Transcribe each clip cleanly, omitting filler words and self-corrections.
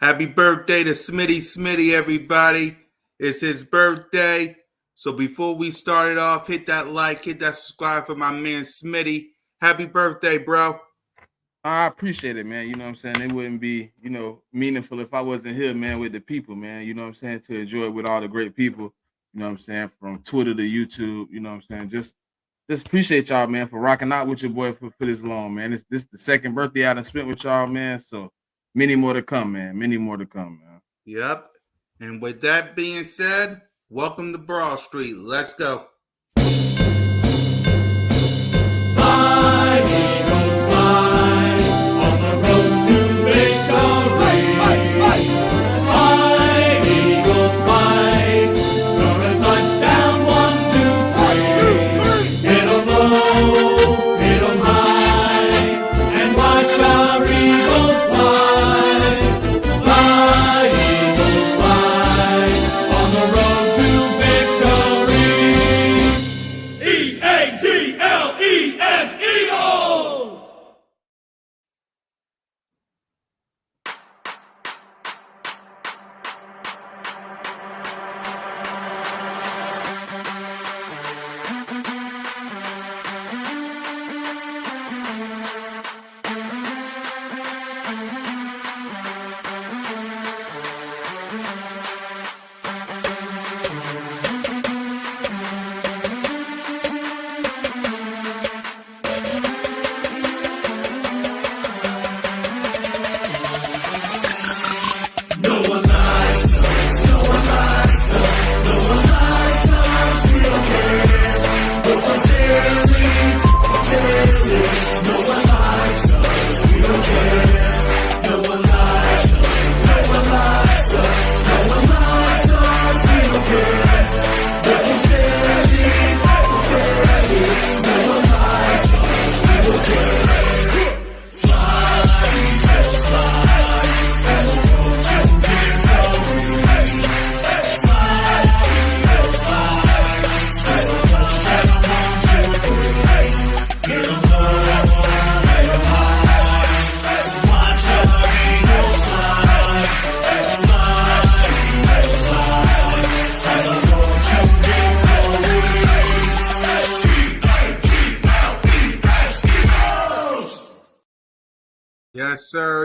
Happy birthday to Smitty, everybody. It's his birthday. So before we start it off, hit that like, hit that subscribe for my man Smitty. Happy birthday, bro. I appreciate it, man. You know what I'm saying? It wouldn't be, meaningful if I wasn't here, man, with the people, man. You know what I'm saying? To enjoy it with all the great people, you know what I'm saying, from Twitter to YouTube, you know what I'm saying? Just appreciate y'all, man, for rocking out with your boy for this long, man. This the second birthday I done spent with y'all, man. So many more to come, man. Many more to come, man. Yep. And with that being said, welcome to Broad Street. Let's go.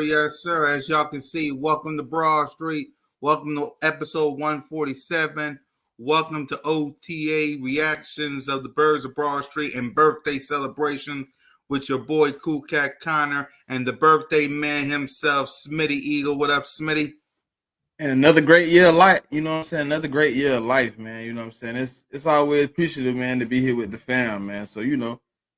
Yes, sir. As y'all can see, welcome to Broad Street. Welcome to episode 147. Welcome to OTA reactions of the Birds of Broad Street and birthday celebration with your boy Cool Cat Connor and the birthday man himself, Smitty Eagle. What up, Smitty? And another great year of life, you know what I'm saying? Another great year of life, man. You know what I'm saying? It's always appreciative, man, to be here with the fam, man. So,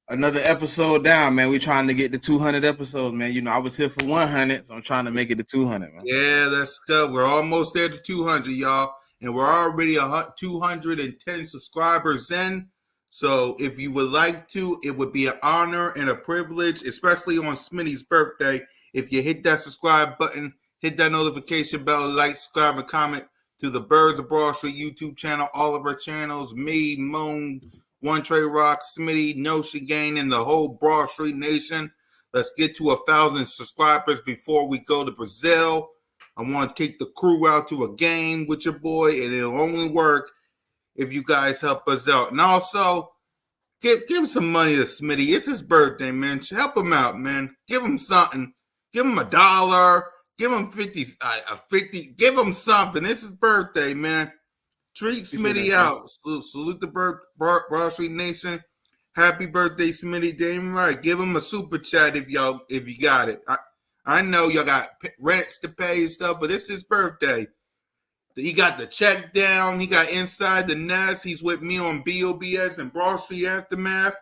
another episode down, man. We trying to get to 200 episodes, man. I was here for 100, so I'm trying to make it to 200, man. Yeah, let's go. We're almost there to 200, y'all. And we're already 210 subscribers in. So if you would like to, it would be an honor and a privilege, especially on Smitty's birthday, if you hit that subscribe button, hit that notification bell, like, subscribe, and comment to the Birds of Broad Street YouTube channel, all of our channels, me, Moon, One Trey Rock, Smitty, Notion Gang, and the whole Broad Street Nation. Let's get to 1,000 subscribers before we go to Brazil. I want to take the crew out to a game with your boy, and it'll only work if you guys help us out. And also, give some money to Smitty. It's his birthday, man. Help him out, man. Give him something. Give him $1. Give him 50. Give him something. It's his birthday, man. Treat Smitty out. Salute the Broad Street Nation. Happy birthday, Smitty. Damn right. Give him a super chat if you got it. I know y'all got rents to pay and stuff, but it's his birthday. He got the check down. He got inside the nest. He's with me on B.O.B.S. and Broad Street Aftermath.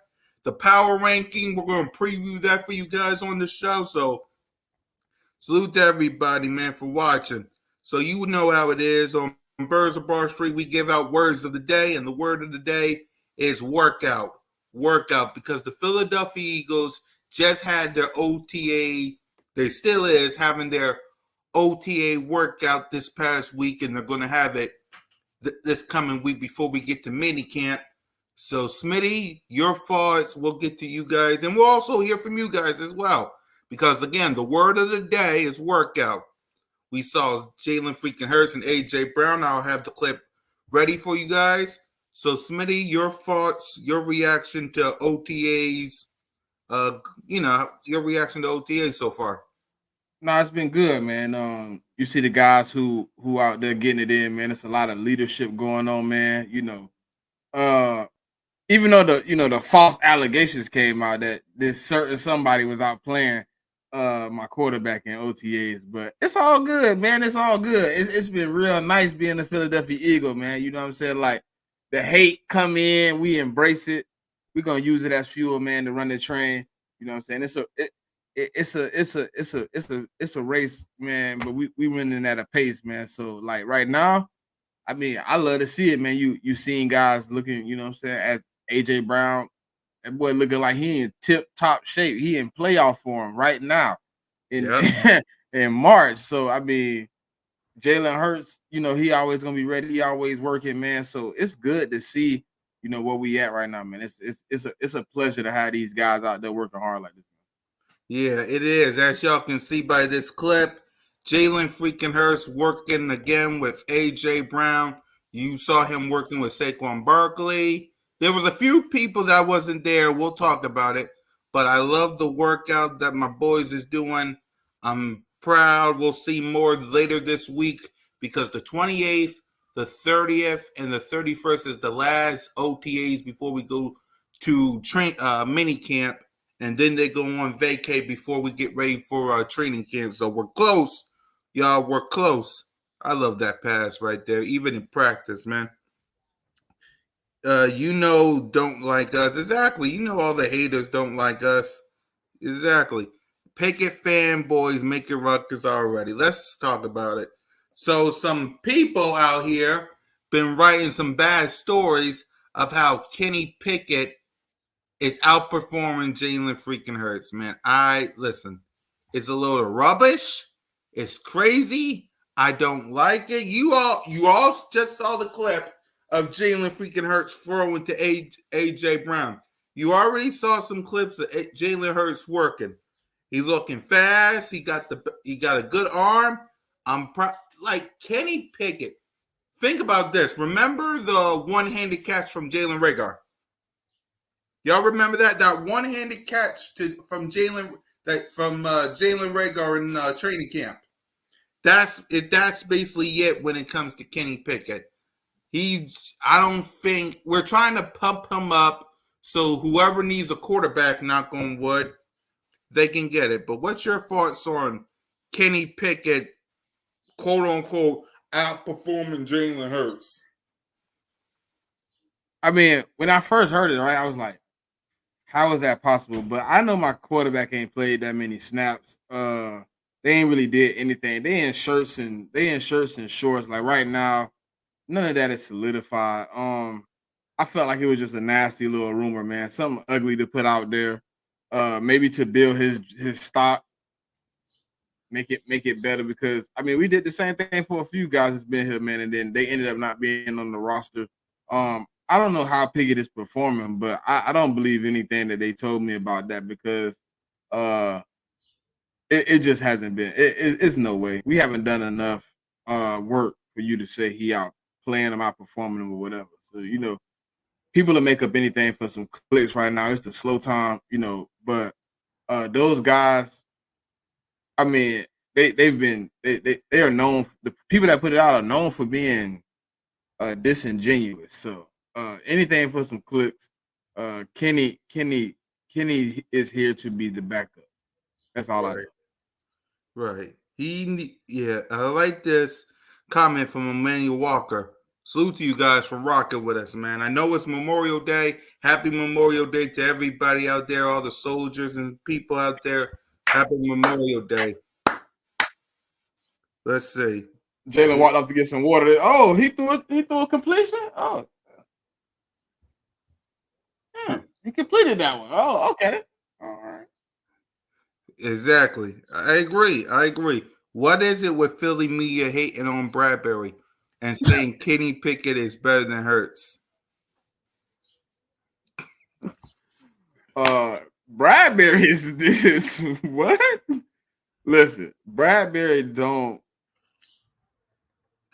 The power ranking, we're going to preview that for you guys on the show. So salute to everybody, man, for watching. So you know how it is. On Birds of Broad Street, we give out words of the day, and the word of the day is workout. Workout, because the Philadelphia Eagles just had their OTA. They still is having their OTA workout this past week, and they're going to have it this coming week before we get to minicamp. So, Smitty, your thoughts, we'll get to you guys, and we'll also hear from you guys as well. Because, again, the word of the day is workout. we saw Jalen freaking Hurts and AJ Brown. I'll have the clip ready for you guys. So, Smitty, your thoughts, your reaction to OTAs, your reaction to OTAs so far. No, it's been good, man. You see the guys who out there getting it in, man. It's a lot of leadership going on, man. Uh, even though the false allegations came out that this certain somebody was out playing my quarterback in OTAs, but it's all good, man. It's all good. It's been real nice being a Philadelphia Eagle, man. You know what I'm saying? Like the hate come in, we embrace it. We're gonna use it as fuel, man, to run the train. You know what I'm saying? It's a race, man, but we running at a pace, man. So like right now, I mean, I love to see it, man. You seeing guys looking, you know what I'm saying, as AJ Brown, that boy looking like he in tip top shape. He in playoff form right now in in March. So I mean, Jalen Hurts, he always gonna be ready. He always working, man. So it's good to see, where we at right now, man. It's a pleasure to have these guys out there working hard like this. Yeah, it is. As y'all can see by this clip, Jalen freaking Hurts working again with AJ Brown. You saw him working with Saquon Barkley. There was a few people that wasn't there. We'll talk about it. But I love the workout that my boys is doing. I'm proud. We'll see more later this week because the 28th, the 30th, and the 31st is the last OTAs before we go to mini camp. And then they go on vacay before we get ready for our training camp. So we're close. Y'all, we're close. I love that pass right there, even in practice, man. Don't like us. Exactly. All the haters don't like us. Exactly. Pickett fanboys making ruckus already. Let's talk about it. So some people out here been writing some bad stories of how Kenny Pickett is outperforming Jalen freaking Hurts, man. Listen. It's a load of rubbish. It's crazy. I don't like it. You all just saw the clip of Jalen freaking Hurts throwing to AJ Brown. You already saw some clips of Jalen Hurts working. He's looking fast. He got a good arm. Like Kenny Pickett. Think about this. Remember the one-handed catch from Jalen Reagor? Y'all remember that one-handed catch from Jalen Reagor in training camp? That's it. That's basically it when it comes to Kenny Pickett. I don't think we're trying to pump him up so whoever needs a quarterback, knock on wood, they can get it. But what's your thoughts on Kenny Pickett, quote unquote, outperforming Jalen Hurts? I mean, when I first heard it, right, I was like, how is that possible? But I know my quarterback ain't played that many snaps. They ain't really did anything. They in shirts and shorts. Like right now, none of that is solidified. I felt like it was just a nasty little rumor, man. Something ugly to put out there. Maybe to build his stock, make it better. Because I mean, we did the same thing for a few guys that's been here, man, and then they ended up not being on the roster. I don't know how Pickett is performing, but I don't believe anything that they told me about that because it just hasn't been. It's no way. We haven't done enough work for you to say he out playing him, out performing him, or whatever. So people will make up anything for some clicks right now. It's the slow time, But those guys, I mean, they are known. The people that put it out are known for being disingenuous. So anything for some clicks. Kenny is here to be the backup. That's all I know. Right. I like this comment from Emmanuel Walker. Salute to you guys for rocking with us, man. I know it's Memorial Day. Happy Memorial Day to everybody out there, all the soldiers and people out there. Happy Memorial Day. Let's see. Jalen walked off to get some water. Oh, he threw a completion? Oh. He completed that one. Oh, okay. All right. Exactly. I agree. What is it with Philly media hating on Bradbury and saying Kenny Pickett is better than Hurts? Bradbury is this what? Listen, Bradbury don't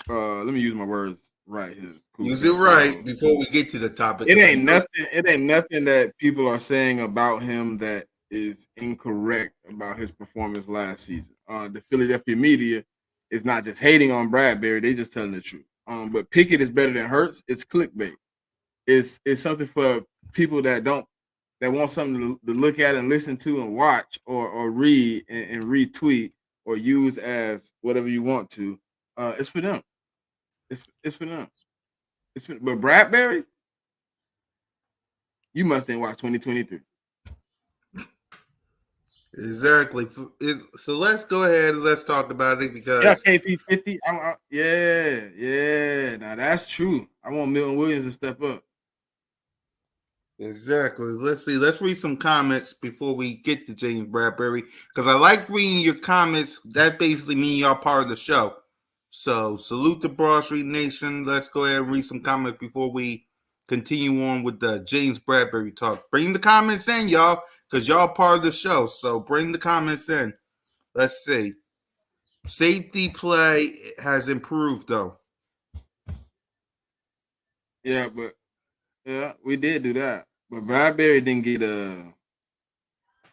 let me use my words right here. Cool Use it cat. right before we get to the topic. It ain't nothing. It ain't nothing that people are saying about him that is incorrect about his performance last season. The Philadelphia media is not just hating on Bradbury; they just telling the truth. But Pickett is better than Hurts. It's clickbait. It's something for people that want something to look at and listen to and watch or read and retweet or use as whatever you want to. It's for them. It's for them. But Bradbury, you must ain't watch 2023. Exactly. So let's go ahead and let's talk about it because Yeah, KP 50. Yeah. Now that's true. I want Milton Williams to step up. exactly. Let's see. Let's read some comments before we get to James Bradbury because I like reading your comments. That basically means y'all part of the show. So salute to Broad Street Nation. Let's go ahead and read some comments before we continue on with the James Bradbury talk. Bring the comments in, y'all, because y'all part of the show. So bring the comments in. Let's see. Safety play has improved though. Yeah, but we did do that. But Bradbury didn't get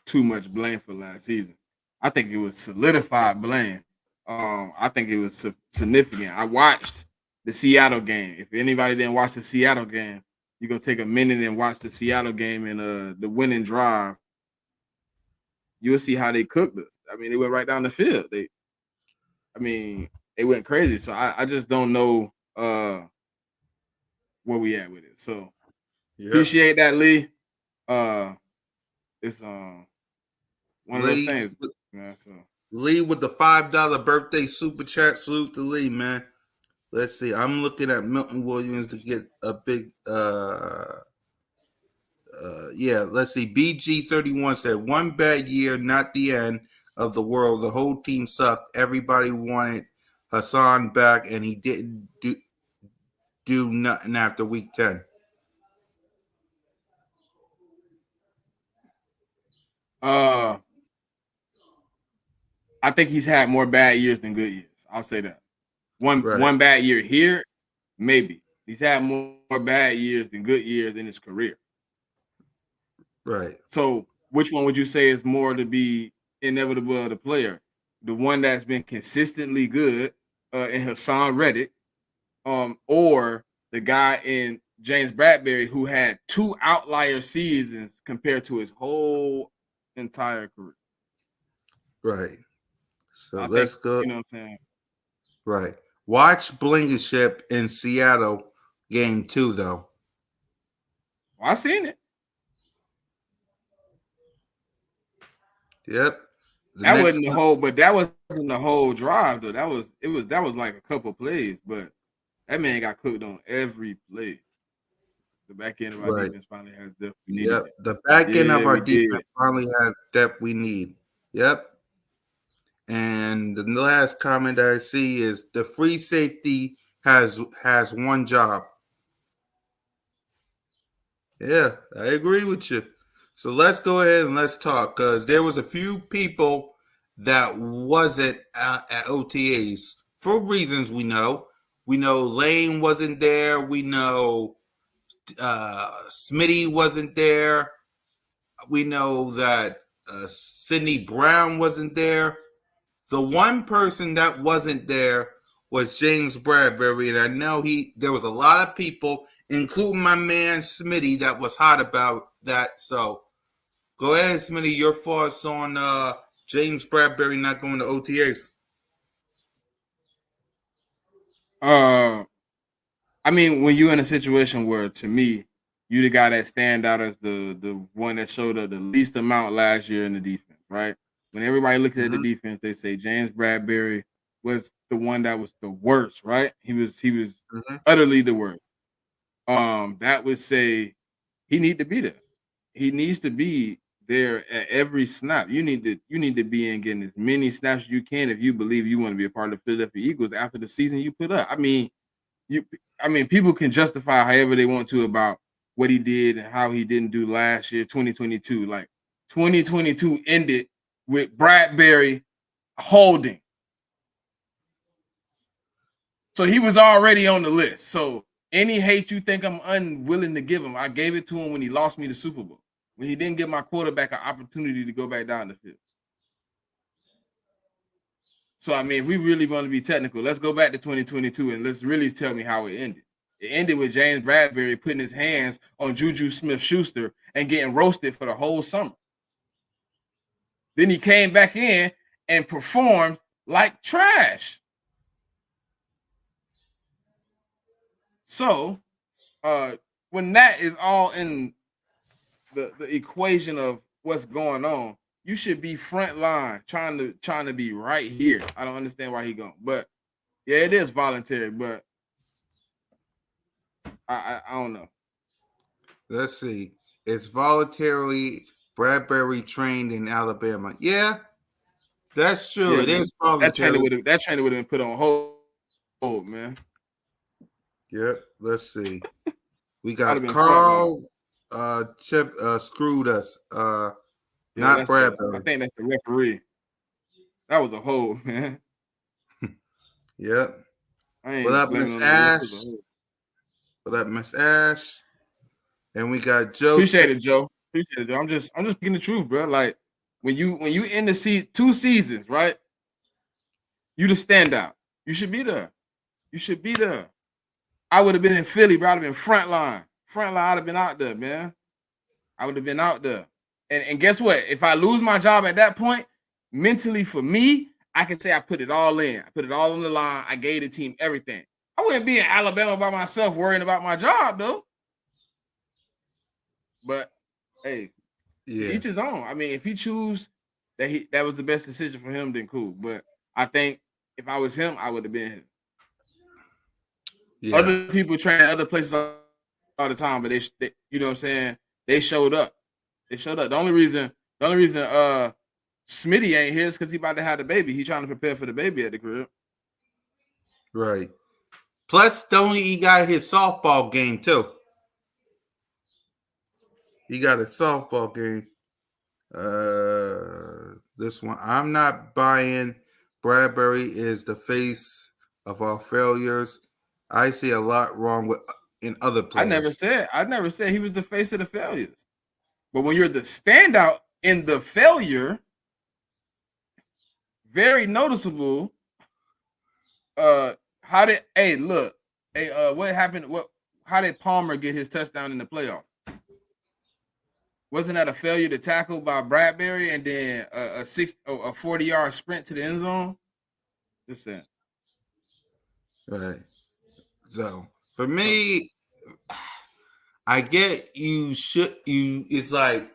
too much blame for last season. I think it was solidified blame. I think it was significant. I watched the Seattle game. If anybody didn't watch the Seattle game, you go take a minute and watch the Seattle game and the winning drive. You'll see how they cooked us. I mean, they went right down the field. They went crazy. So I just don't know where we at with it. So appreciate that, Lee. It's one of those things. So. Lee with the $5 birthday super chat. Salute to Lee, man. Let's see. I'm looking at Milton Williams to get a big let's see. BG31 said 1 bad year, not the end of the world. The whole team sucked. Everybody wanted Hassan back, and he didn't do nothing after week 10. I think he's had more bad years than good years. I'll say that. One bad year here, maybe. He's had more bad years than good years in his career. Right. So which one would you say is more to be inevitable of the player? The one that's been consistently good in Hassan Reddick, or the guy in James Bradbury who had 2 outlier seasons compared to his whole entire career. Right. So let's go. You know what I'm saying? Right. Watch Blankenship in Seattle game 2, though. Well, I seen it. Yep. That wasn't the whole, but that wasn't the whole drive though. That was like a couple plays, but that man got cooked on every play. The back end of our defense finally has depth we needed. Yep. The back end of our defense finally had depth we need. Yep. And the last comment I see is the free safety has one job. Yeah, I agree with you. So let's go ahead and let's talk because there was a few people that wasn't at OTAs for reasons we know. We know Lane wasn't there. We know Smitty wasn't there. We know that Sidney Brown wasn't there. The one person that wasn't there was James Bradbury, and I know there was a lot of people, including my man Smitty, that was hot about that. So go ahead, Smitty, your thoughts on James Bradbury not going to OTAs. I mean, when you're in a situation where, to me, you the guy that stand out as the one that showed up the least amount last year in the defense, right? When everybody looks at the defense, they say James Bradbury was the one that was the worst, right? He was utterly the worst. That would say he need to be there. He needs to be there at every snap. You need to be in getting as many snaps as you can if you believe you want to be a part of the Philadelphia Eagles after the season you put up. I mean, people can justify however they want to about what he did and how he didn't do last year, 2022. Like 2022 ended with Bradbury holding. So he was already on the list. So any hate you think I'm unwilling to give him, I gave it to him when he lost me the Super Bowl. When he didn't give my quarterback an opportunity to go back down the field. So, I mean, if we really want to be technical, let's go back to 2022 and let's really tell me how it ended. It ended with James Bradbury putting his hands on Juju Smith-Schuster and getting roasted for the whole summer. Then he came back in and performed like trash. So, when that is all in the equation of what's going on, you should be front line trying to be right here. I don't understand why he going, but yeah, it is voluntary, but I don't know. Let's see. It's voluntarily Bradbury trained in Alabama. Yeah, that's true. Yeah, It is that voluntary. trainer would have been put on hold, man. Yep. Let's see. We I'd have got been front line. Carl Chip screwed us. Yeah, Not I Bradbury. think that's the referee. That was a hold, man. Yep. I ain't What up, blaming Miss on the ref. It was Ash? a hold. What up, Miss Ash? And we got Joe. Appreciate it, Joe. Appreciate it, Joe. I'm just speaking the truth, bro. Like when you end the 2 seasons, right? You the standout. You should be there. You should be there. I would have been in Philly, bro. I'd have been front line. Front line, I'd have been out there, man. I would have been out there. And guess what? If I lose my job at that point, mentally for me, I can say I put it all in. I put it all on the line. I gave the team everything. I wouldn't be in Alabama by myself worrying about my job, though. But hey, Yeah. each his own. I mean, if he choose that was the best decision for him, then cool. But I think if I was him, I would have been him. Yeah. Other people train at other places all the time, but they you know what I'm saying? They showed up. They showed up. The only reason Smitty ain't here is because he about to have the baby. He trying to prepare for the baby at the crib. Right. Plus, Stoney, he got his softball game too. He got a softball game. This one, I'm not buying. Bradbury is the face of our failures. I see a lot wrong with in other players. I never said he was the face of the failures. But when you're the standout in the failure, very noticeable. What happened? How did Palmer get his touchdown in the playoff? Wasn't that a failure to tackle by Bradbury and then a 40-yard sprint to the end zone? Just saying. Right. So for me, I get it's like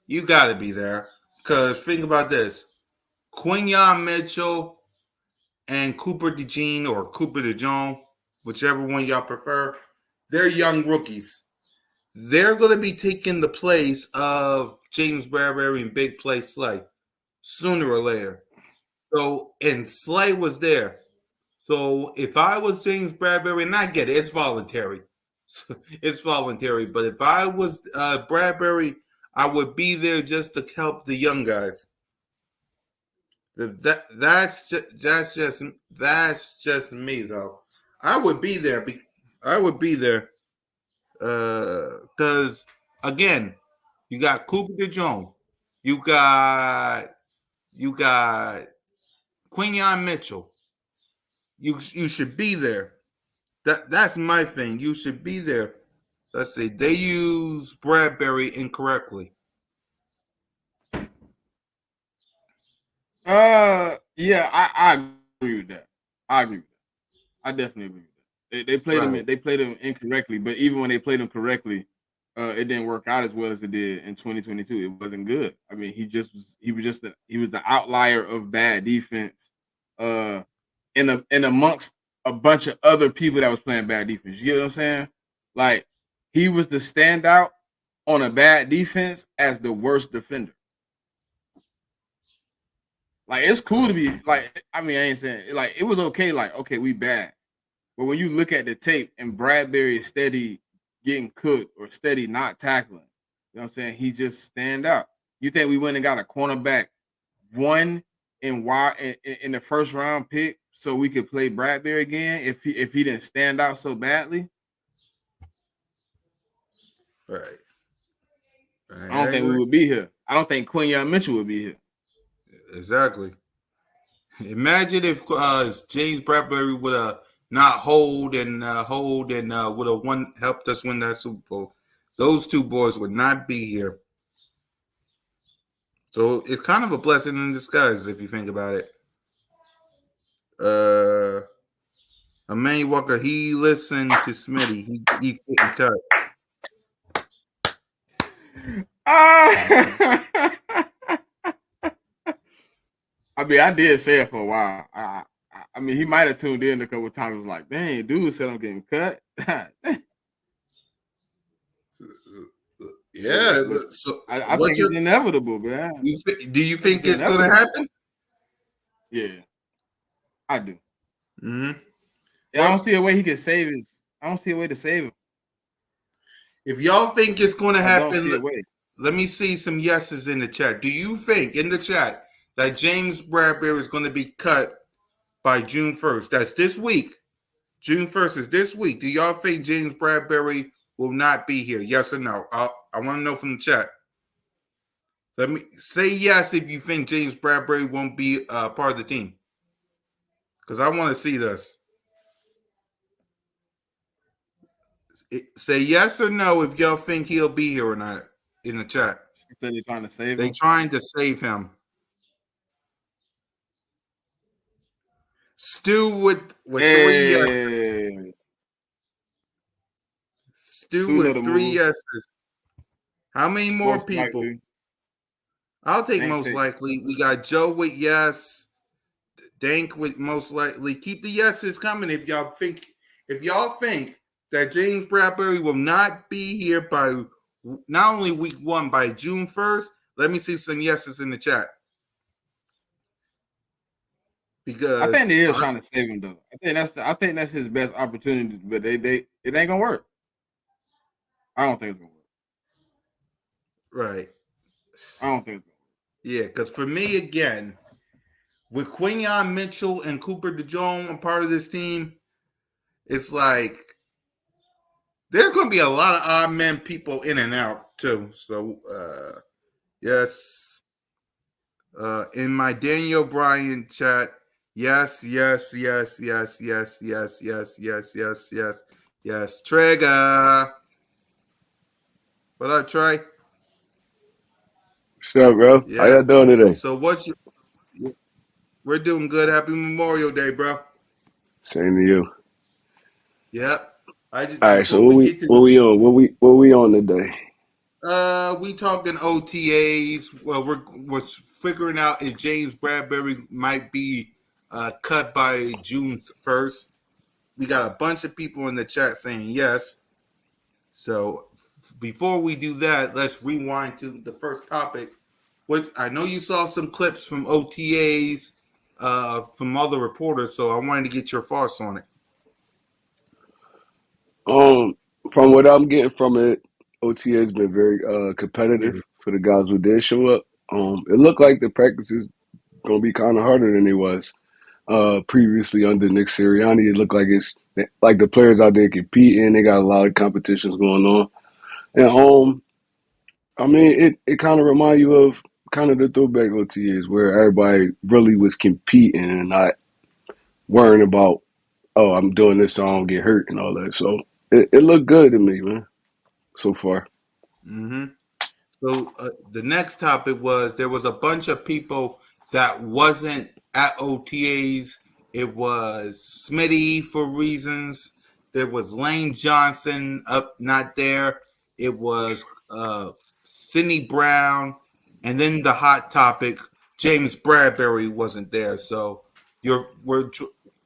you gotta be there. Cause think about this. Quinyon Mitchell and Cooper DeJean or Cooper DeJong, whichever one y'all prefer, they're young rookies. They're going to be taking the place of James Bradbury and Big Play Slay sooner or later. So, and Slay was there. So, if I was James Bradbury, and I get it, it's voluntary. It's voluntary. But if I was Bradbury, I would be there just to help the young guys. That's just me though. I would be there. I would be there because again, you got Cooper DeJong, you got Quinyon Mitchell. You should be there. That's my thing. You should be there. Let's see. They use Bradbury incorrectly. Yeah, I agree with that. I agree with that. I definitely agree with that. They played Right. him. They played him incorrectly, but even when they played him correctly, it didn't work out as well as it did in 2022. It wasn't good. I mean, he was the outlier of bad defense, in amongst a bunch of other people that was playing bad defense. You know what I'm saying? Like he was the standout on a bad defense as the worst defender. Like it's cool to be like. I mean, I ain't saying like it was okay. Like okay, we bad, but when you look at the tape and Bradbury is steady getting cooked or steady not tackling, you know what I'm saying? He just stand out. You think we went and got a cornerback one in the first round pick so we could play Bradbury again if he didn't stand out so badly. Right. I don't I think we agree. would be here. I don't think Quinyon Mitchell would be here. Exactly. Imagine if James Bradbury would have not hold and would have won helped us win that Super Bowl. Those two boys would not be here. So it's kind of a blessing in disguise if you think about it. Emmanuel Walker, he listened to Smitty. He couldn't cut. I mean, I did say it for a while. I mean, he might have tuned in a couple of times. Was like, "Dang, dude said I'm getting cut." Yeah. but So I what's think your? it's inevitable, man. Do you I think think it's it's going to inevitable. happen? Yeah, I do. Mm-hmm. Yeah, I don't Well, see a way he could save his. I don't see a way to save him. if y'all think it's going to I don't see happen, a way. let me see some yeses in the chat. Do you think in the chat that James Bradbury is going to be cut by June 1st? That's this week. June 1st is this week. Do y'all think James Bradbury will not be here? Yes or no? I want to know from the chat. Let me say yes if you think James Bradbury won't be part of the team. Because I want to see this. Say yes or no if y'all think he'll be here or not in the chat. She said they're trying to save They him. trying to save him. Stu with 3 yeses. Hey, Stu two know the with three move. yeses. How many more Most people? likely. I'll take Ain't most say likely. We got Joe with yes. Dank with most likely. Keep the yeses coming if y'all think that James Bradbury will not be here by not only week 1 by June 1st. Let me see some yeses in the chat. I think Because they is trying to save him though. I think that's his best opportunity, but they it ain't gonna work. I don't think it's gonna work. right. I don't think it's gonna work. Yeah, because for me again, with Quinyon Mitchell and Cooper DeJong a part of this team, it's like there's going to be a lot of odd men people in and out too. So yes, in my Daniel Bryan chat, yes, yes, yes, yes, yes, yes, yes, yes, yes, yes, yes. Trigger, what up, Trey? What's up, bro? How Yeah. y'all doing today? So we're doing good. Happy Memorial Day, bro. Same to you. Yep. I just All right, so before we get to what we on? What we on today? we talking OTAs. Well, we're figuring out if James Bradbury might be cut by June 1st. We got a bunch of people in the chat saying yes. So before we do that, let's rewind to the first topic. What I know you saw some clips from OTAs from other reporters, so I wanted to get your thoughts on it. Um, from what I'm getting from it, OTA has been very Yeah. competitive for the guys who did show up. It looked like the practice is gonna be kind of harder than it was previously under Nick Sirianni. It looked like it's like the players out there competing. They got a lot of competitions going on, and I mean, it kind of remind you of kind of the throwback OTAs where everybody really was competing and not worrying about, oh, I'm doing this so I don't get hurt and all that. So it looked good to me, man, so far. Mm-hmm. So the next topic was there was a bunch of people that wasn't at OTAs. It was Smitty for reasons. There was Lane Johnson up not there. It was Sidney Brown, and then the hot topic James Bradbury wasn't there. So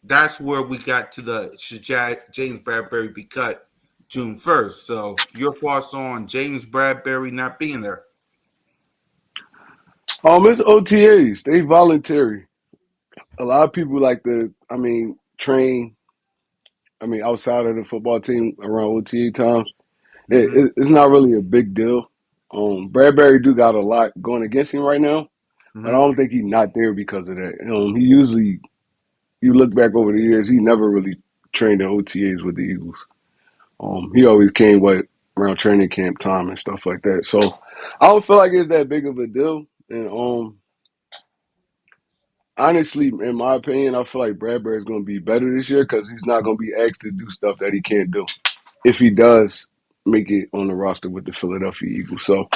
that's where we got to the should James Bradbury be cut June 1st. So your thoughts on James Bradbury not being there? It's OTAs. They voluntary. A lot of people like to, I mean, train. I mean, outside of the football team around OTA times, Mm-hmm. it's not really a big deal. Bradbury do got a lot going against him right now, but I Mm-hmm. don't think he's not there because of that. He usually you look back over the years, he never really trained in OTAs with the Eagles. He always came around training camp time and stuff like that. So I don't feel like it's that big of a deal. And honestly, in my opinion, I feel like Bradbury is going to be better this year because he's not going to be asked to do stuff that he can't do if he does make it on the roster with the Philadelphia Eagles. So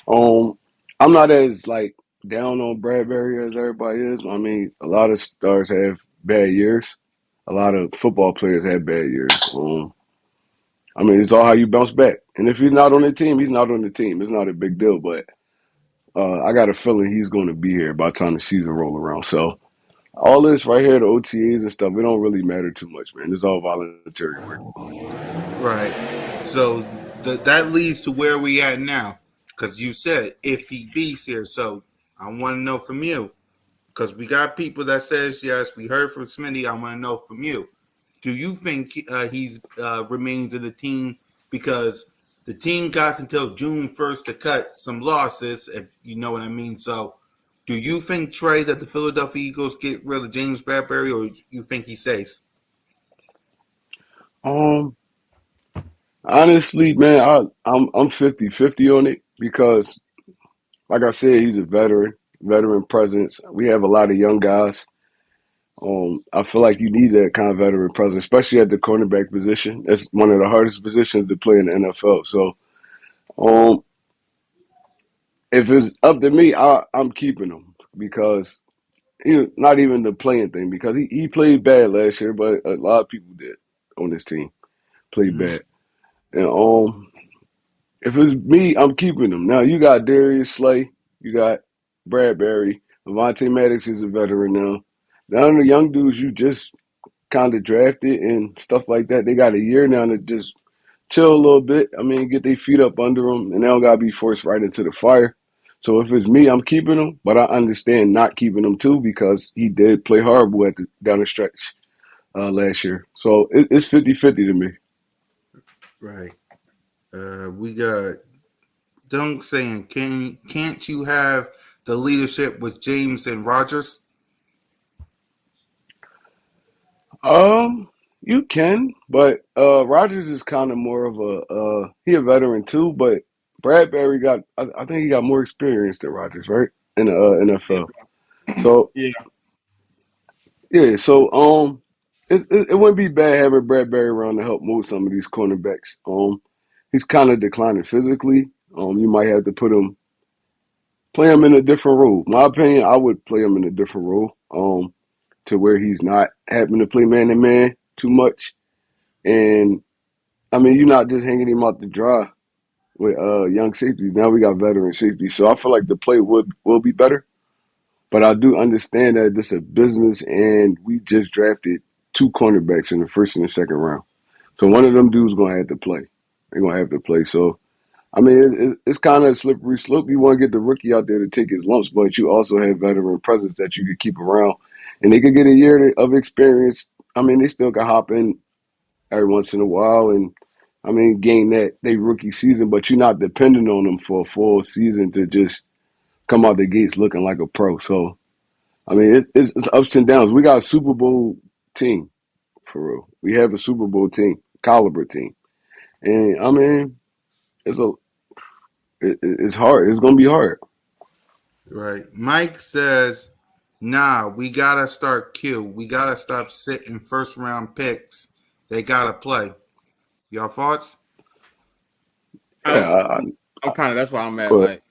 I'm not as like down on Bradbury as everybody is. I mean, a lot of stars have bad years. A lot of football players have bad years. I mean, it's all how you bounce back. And if he's not on the team, he's not on the team. It's not a big deal. But I got a feeling he's going to be here by the time the season roll around. So all this right here, the OTAs and stuff, it don't really matter too much, man. It's all voluntary work. Right. So that leads to where we at now, because you said if he beats here. So I want to know from you, because we got people that says yes. We heard from Smitty. I want to know from you. Do you think he remains in the team because the team got until June 1st to cut some losses, if you know what I mean? So do you think, Trey, that the Philadelphia Eagles get rid of James Bradbury, or you think he stays? Um, Honestly, man, I'm 50-50 on it because, like I said, he's a veteran presence. We have a lot of young guys. I feel like you need that kind of veteran presence, especially at the cornerback position. That's one of the hardest positions to play in the NFL. So, um, if it's up to me, I'm keeping him because not even the playing thing because he played bad last year, but a lot of people did on this team played Mm-hmm. bad. And if it's me, I'm keeping him. Now you got Darius Slay, you got Bradbury, Avonte Maddox is a veteran now. Now the young dudes you just kind of drafted and stuff like that, they got a year now to just chill a little bit. I mean, get their feet up under them, and they don't gotta be forced right into the fire. So if it's me, I'm keeping him, but I understand not keeping him too because he did play horrible down the stretch last year. So it's 50-50 to me. Right. We got Dunk saying, can't you have the leadership with James and Rogers? You can, but Rogers is kind of more of he a veteran too, but Bradbury I think he got more experience than Rogers, right? In the NFL. So Yeah, yeah, so it wouldn't be bad having Bradbury around to help move some of these cornerbacks. He's kind of declining physically. You might have to play him in a different role. My opinion, I would play him in a different role. To where he's not having to play man to man too much. And I mean, you're not just hanging him out to dry with young safeties. Now we got veteran safeties. So I feel like the play will be better. But I do understand that this is a business and we just drafted two cornerbacks in the first and the second round. So one of them dudes gonna have to play. They're gonna have to play. So I mean, it's kind of a slippery slope. You want to get the rookie out there to take his lumps, but you also have veteran presence that you could keep around, and they could get a year of experience. I mean, they still can hop in every once in a while, and I mean, gain that they rookie season, but you're not dependent on them for a full season to just come out the gates looking like a pro. So I mean, it's ups and downs. We got a Super Bowl team for real. We have a Super Bowl team, caliber team, and I mean, it's a it's hard. It's gonna be hard. Right. Mike says, nah, we gotta start Q. We gotta stop sitting first round picks. They gotta play. Y'all thoughts? Yeah, I'm I'm kind of that's why I'm at. but Like,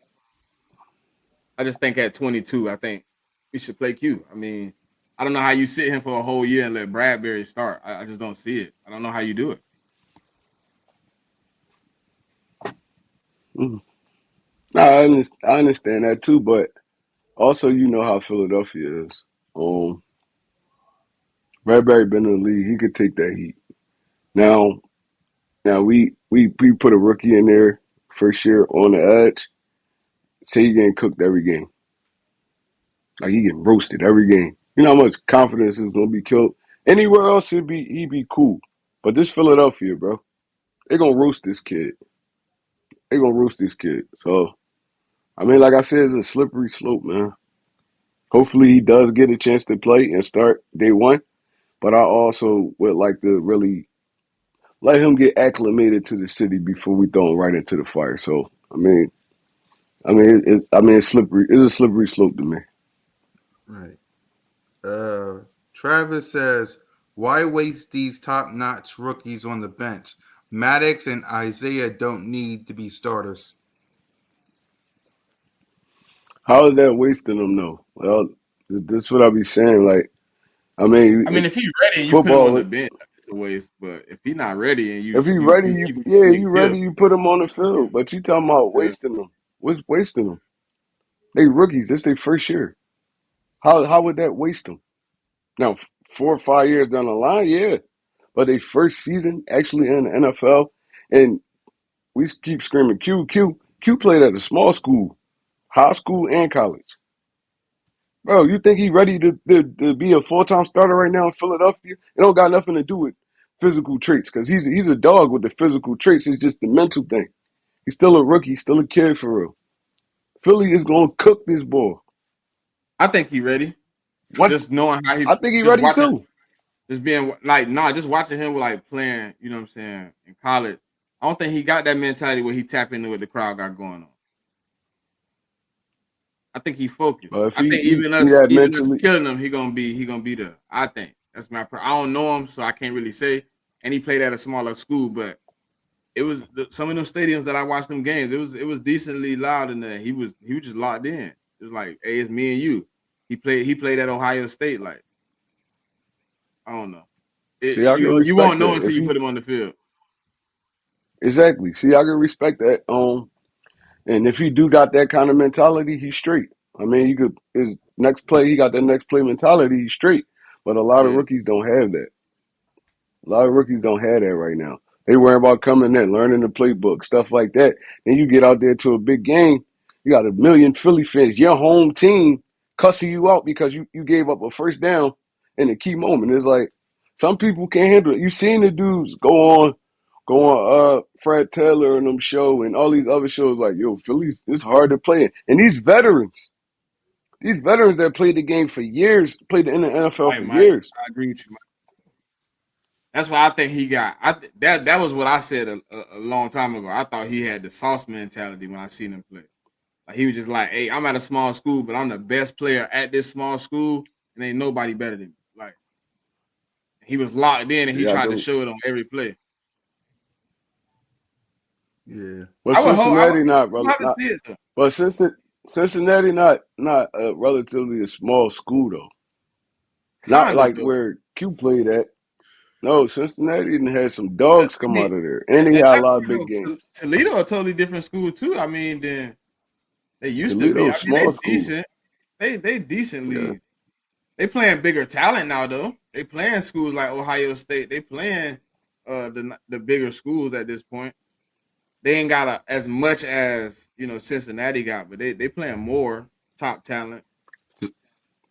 I just think at 22, I think we should play Q. I mean, I don't know how you sit him for a whole year and let Bradbury start. I just don't see it. I don't know how you do it. mm, I understand that too. But also, you know how Philadelphia is. Um, Bradbury been in the league; he could take that heat. Now, now we put a rookie in there first year on the edge. Say he getting cooked every game, like he getting roasted every game. You know how much confidence is gonna be killed. Anywhere else, he'd be cool. But this Philadelphia, bro, they gonna roast this kid. They gonna roast this kid. So I mean, like I said, it's a slippery slope, man. Hopefully he does get a chance to play and start day one. but I also would like to really let him get acclimated to the city before we throw him right into the fire. So it's slippery. It's a slippery slope to me. Right. Travis says, "Why waste these top-notch rookies on the bench? Maddox and Isaiah don't need to be starters." How is that wasting them though? Well, that's what I be saying. Like, I mean, I mean, if he's ready and you put him on football. the bench, it's a waste. But if he's not ready and If he ready, you keep him, you you kill ready, him. you put him on the field. But you talking about Yeah. wasting them? What's wasting them? They rookies. This their first year. How would that waste them? Now, 4 or 5 years down the line, yeah. But they first season actually in the NFL, and we keep screaming Q played at a small school, high school and college. Bro, you think he ready to be a full-time starter right now in Philadelphia? It don't got nothing to do with physical traits because he's a dog with the physical traits. It's just the mental thing. He's still a rookie, still a kid for real. Philly is gonna cook this ball. I think he's ready. What? Just knowing how I he, think he just ready watching, too. just being like, nah, just watching him like playing. You know what I'm saying? In college, I don't think he got that mentality where he tap into what the crowd got going on. I think he focused. But if I think he see that even us mentally, killing him, he gonna be there. I think that's my. I don't know him, so I can't really say. And he played at a smaller school, but it was some of them stadiums that I watched them games. It was decently loud in there. He was just locked in. It was like, hey, it's me and you. He played at Ohio State. Like, I don't know. see, I can You won't respect know that. until If you he put him on the field. exactly, see, I can respect that. And if he do got that kind of mentality, he's straight. I mean, you could his next play, he got that next play mentality, he's straight. But a lot of Yeah, rookies don't have that. A lot of rookies don't have that right now. They worry about coming in, learning the playbook, stuff like that. Then you get out there to a big game, you got a million Philly fans, your home team cussing you out because you gave up a first down in a key moment. It's like some people can't handle it. You seen the dudes go on Fred Taylor and them show and all these other shows like, yo, Philly's it's hard to play in. And these veterans that played the game for years, played in the NFL right, for Mike. years. I agree with you, Mike. That's why I think he got. That was what I said a long time ago. I thought he had the sauce mentality when I seen him play. Like he was just like, hey, I'm at a small school, but I'm the best player at this small school, and ain't nobody better than me. Like he was locked in, and he Yeah, I tried to can. show it on every play. Yeah. But Cincinnati not I would have to see it though. but Cincinnati not relatively a small school though. Not Kind of like though. where Q played at. No, Cincinnati didn't have some But dogs I come mean, out of there, and they and had a not lot of you big know, games. Toledo a totally different school too. I mean, than they used to be. Toledo, I mean, small they school. decent. They Yeah, decently. They playing bigger talent now though. They playing schools like Ohio State. They playing the bigger schools at this point. They ain't got as much as Cincinnati got, but they playing more top talent.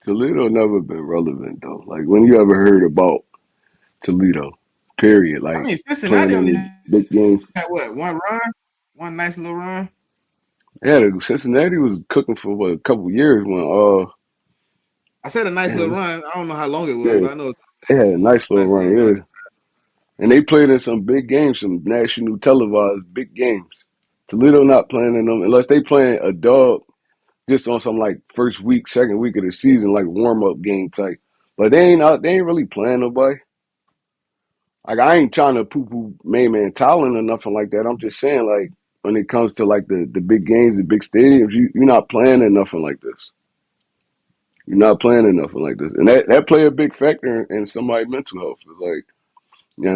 Toledo never been relevant though. Like when you ever heard about Toledo, period. I Like mean, playing Cincinnati in only the big games. had what, one run, one nice little run. Yeah, Cincinnati was cooking for what, a couple years when I said a nice little damn, run. I don't know how long it was, yeah, but I know it's they had a nice a little nice run. little run. Yeah. And they played in some big games, some national televised big games. Toledo not playing in them unless they playing a dub just on some like first week, second week of the season, like warm up game type. But they ain't really playing nobody. Like I ain't trying to poo poo main man talent or nothing like that. I'm just saying like when it comes to like the big games, the big stadiums, you're not playing in nothing like this. You're not playing in nothing like this. And that play a big factor in somebody's mental health. It's like,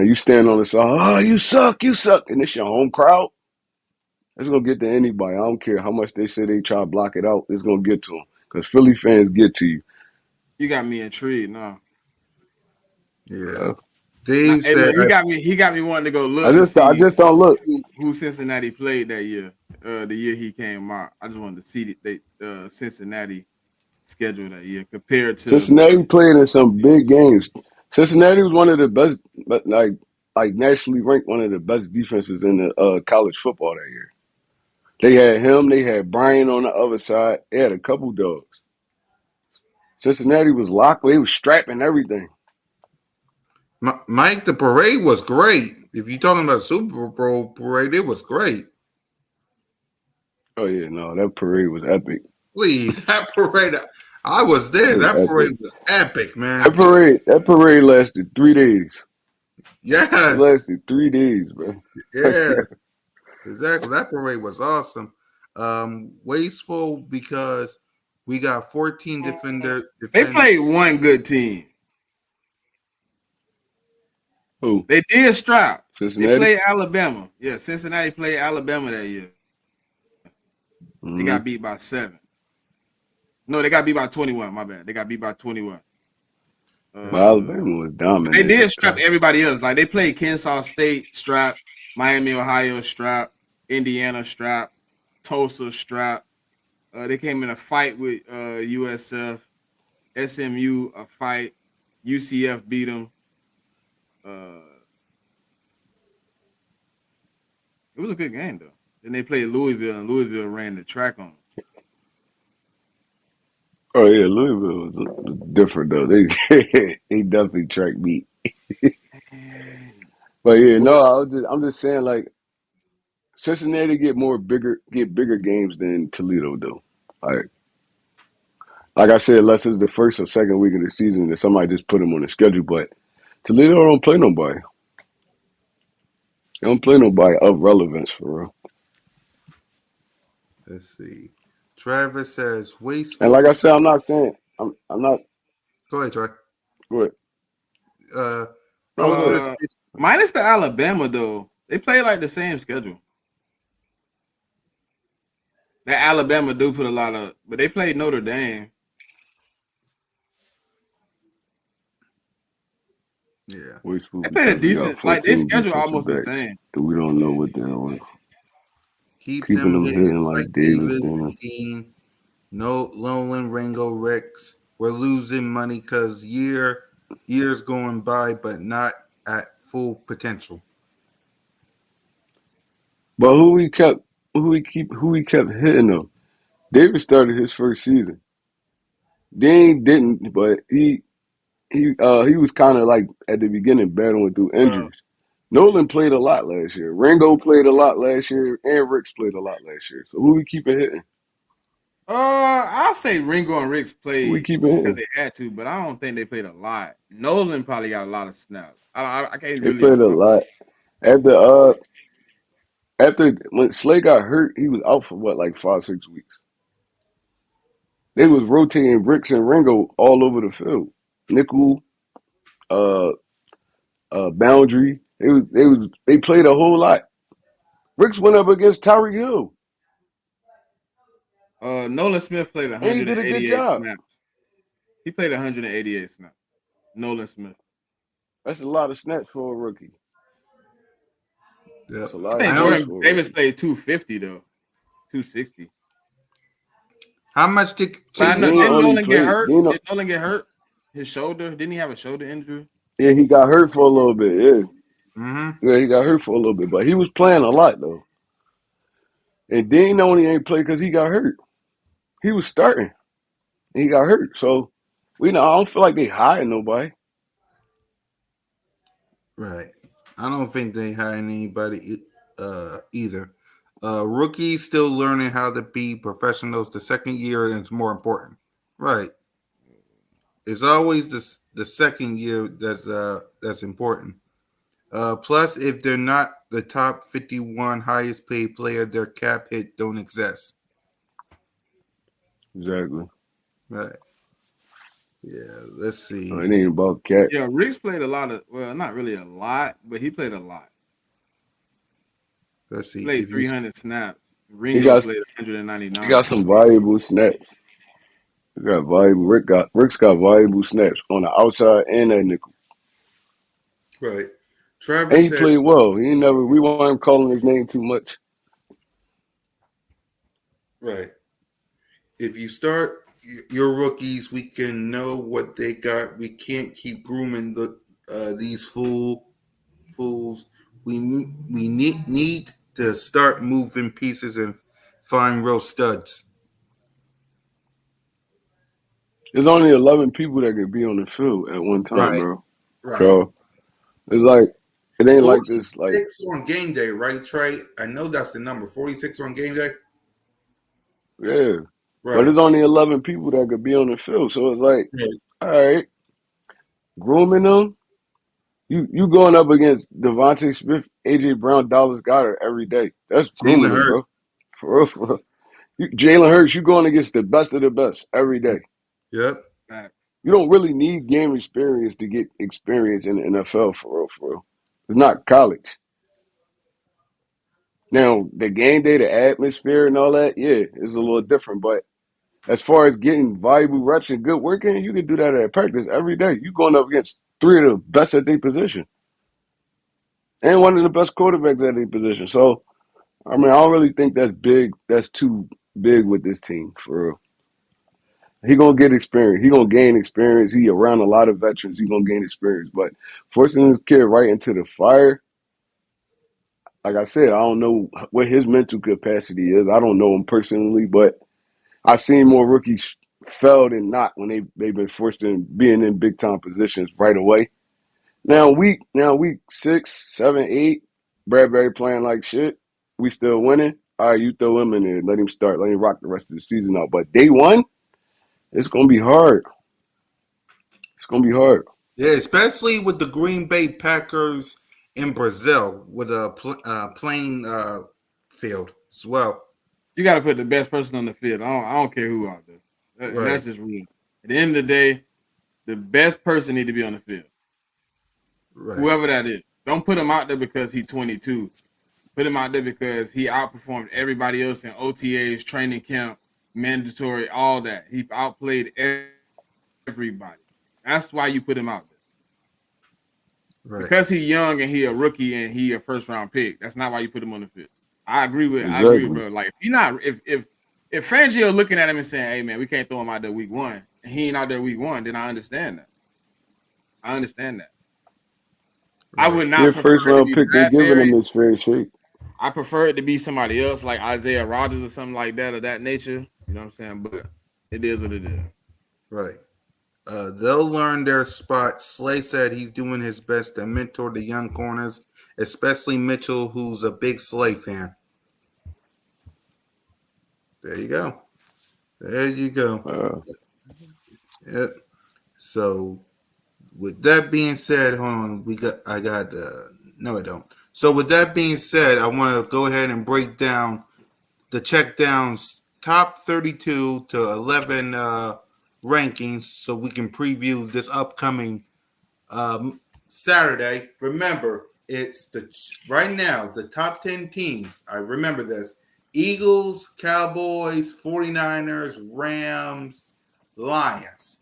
you stand on the side, oh, you suck. And it's your home crowd. It's gonna get to anybody. I don't care how much they say they try to block it out. It's gonna get to them because Philly fans get to you. You got me intrigued now. Yeah. Uh, Now, Dave hey, said, look, he got me wanting to go I look to just I see just don't look. who Cincinnati played that year. The year he came out, I just wanted to see Cincinnati schedule that year compared to. Cincinnati played in some big games. Cincinnati was one of the best, but like nationally ranked one of the best defenses in the college football that year. They had him. They had Brian on the other side. They had a couple dogs. Cincinnati was locked. They was strapping everything. Mike, the parade was great. If you're talking about Super Bowl parade, it was great. Oh yeah, no, that parade was epic. Please, that parade. I was It there. was That epic. parade was epic, That man. parade, that parade lasted 3 days. It Yes. lasted 3 days, bro. Yeah. Exactly. That parade was awesome. Wasteful because we got 14 They defend. played one good team. Who? They did strap. They Cincinnati. played Alabama. Yeah, Cincinnati played Alabama that year. They got Mm-hmm. beat by 7. No, they got beat by 21. My bad. They got beat by 21. But Let's see. Alabama was But they dominant. did strap everybody else. Like they played Kansas State strap, Miami, Ohio strap, Indiana strap, Tulsa strap. They came in a fight with USF, SMU a fight, UCF beat them. Uh, it was a good game though. Then they played Louisville, and Louisville ran the track on Oh yeah, Louisville was different though. They they definitely track beat. them. But yeah, no, Well, I'm just saying like Cincinnati get bigger games than Toledo do. Like I said, unless it's the first or second week of the season that somebody just put them on the schedule. But Toledo don't play nobody. They don't play nobody of relevance for real. let's see. Travis says And wasteful like I said, defense. I'm not saying I'm not Go ahead, Trey. good. Uh, I No, was go gonna ahead. Uh, Minus the Alabama though, they play like the same schedule. That Alabama do put a lot of, but they played Notre Dame. yeah. Wasteful They played a because we got decent, like their 14 schedule defensive almost the backs same. that we don't know what they're doing. Keep Keeping them them hitting hitting like like Davis Davis, Dennis. Dean, no Lolan, Ringo, Rex. We're losing money because years going by, but not at full potential. But who we kept hitting them. Davis started his first season. Dane didn't, but he was kind of like at the beginning battling through Uh, injuries. Nolan played a lot last year. Ringo played a lot last year, and Ricks played a lot last year. So who we keeping hitting? I'll say Ringo and Ricks Who we played keeping because hitting? they had to, but I don't think they played a lot. Nolan probably got a lot of snaps. I can't They really played a remember. lot. After after when Slay got hurt, he was out for what, like 5 6 weeks. They was rotating Ricks and Ringo all over the field. Nickel, uh, boundary. They played a whole lot. Ricks went up against Tyreek Hill, Nolan Smith played and he did a good 188 job. snaps. He played 188 snaps. Nolan Smith. That's a lot of snaps for a rookie. Yep. That's a I lot of think I know snaps Jordan for a Davis rookie. played 250 though, 260. how much did But I But know Chase Dean didn't only Nolan get played. hurt? Did Nolan get hurt? His shoulder? Didn't he have a shoulder injury? Yeah, he got hurt for a little bit. Yeah, Mm-hmm. yeah, he got hurt for a little bit, but he was playing a lot though. And Dean only ain't play because he got hurt. He was starting, and he got hurt. So we know I don't feel like they hired nobody. Right. I don't think they hired anybody either. Rookies still learning how to be professionals. The second year is more important. Right. It's always the second year that's important. Plus, if they're not the top 51 highest paid player, their cap hit don't exist. Exactly. Right. Yeah. Let's No, see. it ain't about cat. Yeah, Ricks played a lot of well, not really a lot, but he played a lot. Let's He see. played If you 300 snaps. He Ringo got played he got 199. some valuable snaps. He got valuable. Rick's got valuable snaps on the outside and that nickel. right, And Travis he said played well. He never. We weren't calling his name too much. right. If you start your rookies, we can know what they got. We can't keep grooming these fools. We need to start moving pieces and find real studs. There's only 11 people that can be on the field at one time, Right, bro. right. So It's like it ain't like this. Like 46 on game day, right, Trey? I know that's the number. 46 on game day. yeah, but Right. there's only 11 people that could be on the field. So it's like, Right. all right, grooming them. You going up against Devontae Smith, AJ Brown, Dallas Goddard every day. That's grooming Jalen them, Hurts. bro. For real, for real. Jalen Hurts, you going against the best of the best every day. Yep. Facts. You don't really need game experience to get experience in the NFL for real, for real. It's not college. Now, the game day, the atmosphere and all that, yeah, it's a little different. But as far as getting valuable reps and good work in, you can do that at practice every day. You going up against three of the best at their position and one of the best quarterbacks at their position. So, I mean, I don't really think that's big. That's too big with this team for real. He gonna get experience. He gonna gain experience. He around a lot of veterans. He gonna gain experience. But forcing this kid right into the fire, like I said, I don't know what his mental capacity is. I don't know him personally, but I've seen more rookies fail than not when they've been forced in being in big time positions right away. Now week 6, 7, 8, Bradbury playing like shit. We still winning. All right, you throw him in there. Let him start. Let him rock the rest of the season out. But day one, it's gonna be hard. It's gonna be hard. Yeah, especially with the Green Bay Packers in Brazil with a playing field as well. You got to put the best person on the field. I don't care who out there, and Right. that's just real. At the end of the day, the best person need to be on the field, Right. whoever that is. Don't put him out there because he's 22. Put him out there because he outperformed everybody else in OTAs, training camp, mandatory, all that. He outplayed everybody. That's why you put him out there. Right. Because he's young and he a rookie and he a first round pick. That's not why you put him on the field. I agree with Exactly. bro. Like if Fangio looking at him and saying, "Hey man, we can't throw him out there week one," and he ain't out there week one, then I understand that. I understand that. I Right. would He a not prefer first it to round be pick. They giving him Bradbury. his fair shake. I prefer it to be somebody else like Isaiah Rodgers or something like that of that nature. You know what I'm saying? But it is what it is. Right. They'll learn their spot. Slay said he's doing his best to mentor the young corners, especially Mitchell, who's a big Slay fan. There you go. There you go. Uh, Yep. So with that being said, hold on. No, I don't. So with that being said, I want to go ahead and break down the check downs top 32 to 11 rankings so we can preview this upcoming Saturday. Remember, it's the right now the top 10 teams. I remember this: Eagles, Cowboys, 49ers, Rams, Lions.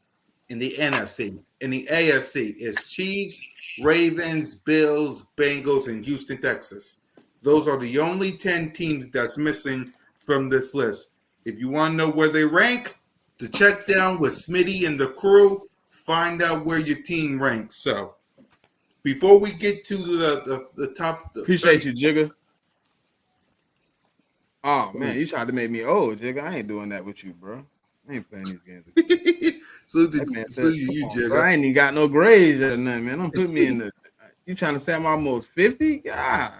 In the NFC. In the AFC, it's Chiefs, Ravens, Bills, Bengals, and Houston, Texas. Those are the only 10 teams that's missing from this list. If you want to know where they rank, the check down with Smitty and the crew, find out where your team ranks. So before we get to the top the Appreciate 30, you, Jigga. Oh man, you tried to make me old, Jigga. I ain't doing that with you, bro. I ain't playing these games with you. That man so said, "Come you on, bro. Jigga. I ain't even got no grades or nothing, man. Don't put me in the. You trying to say I'm almost 50? God,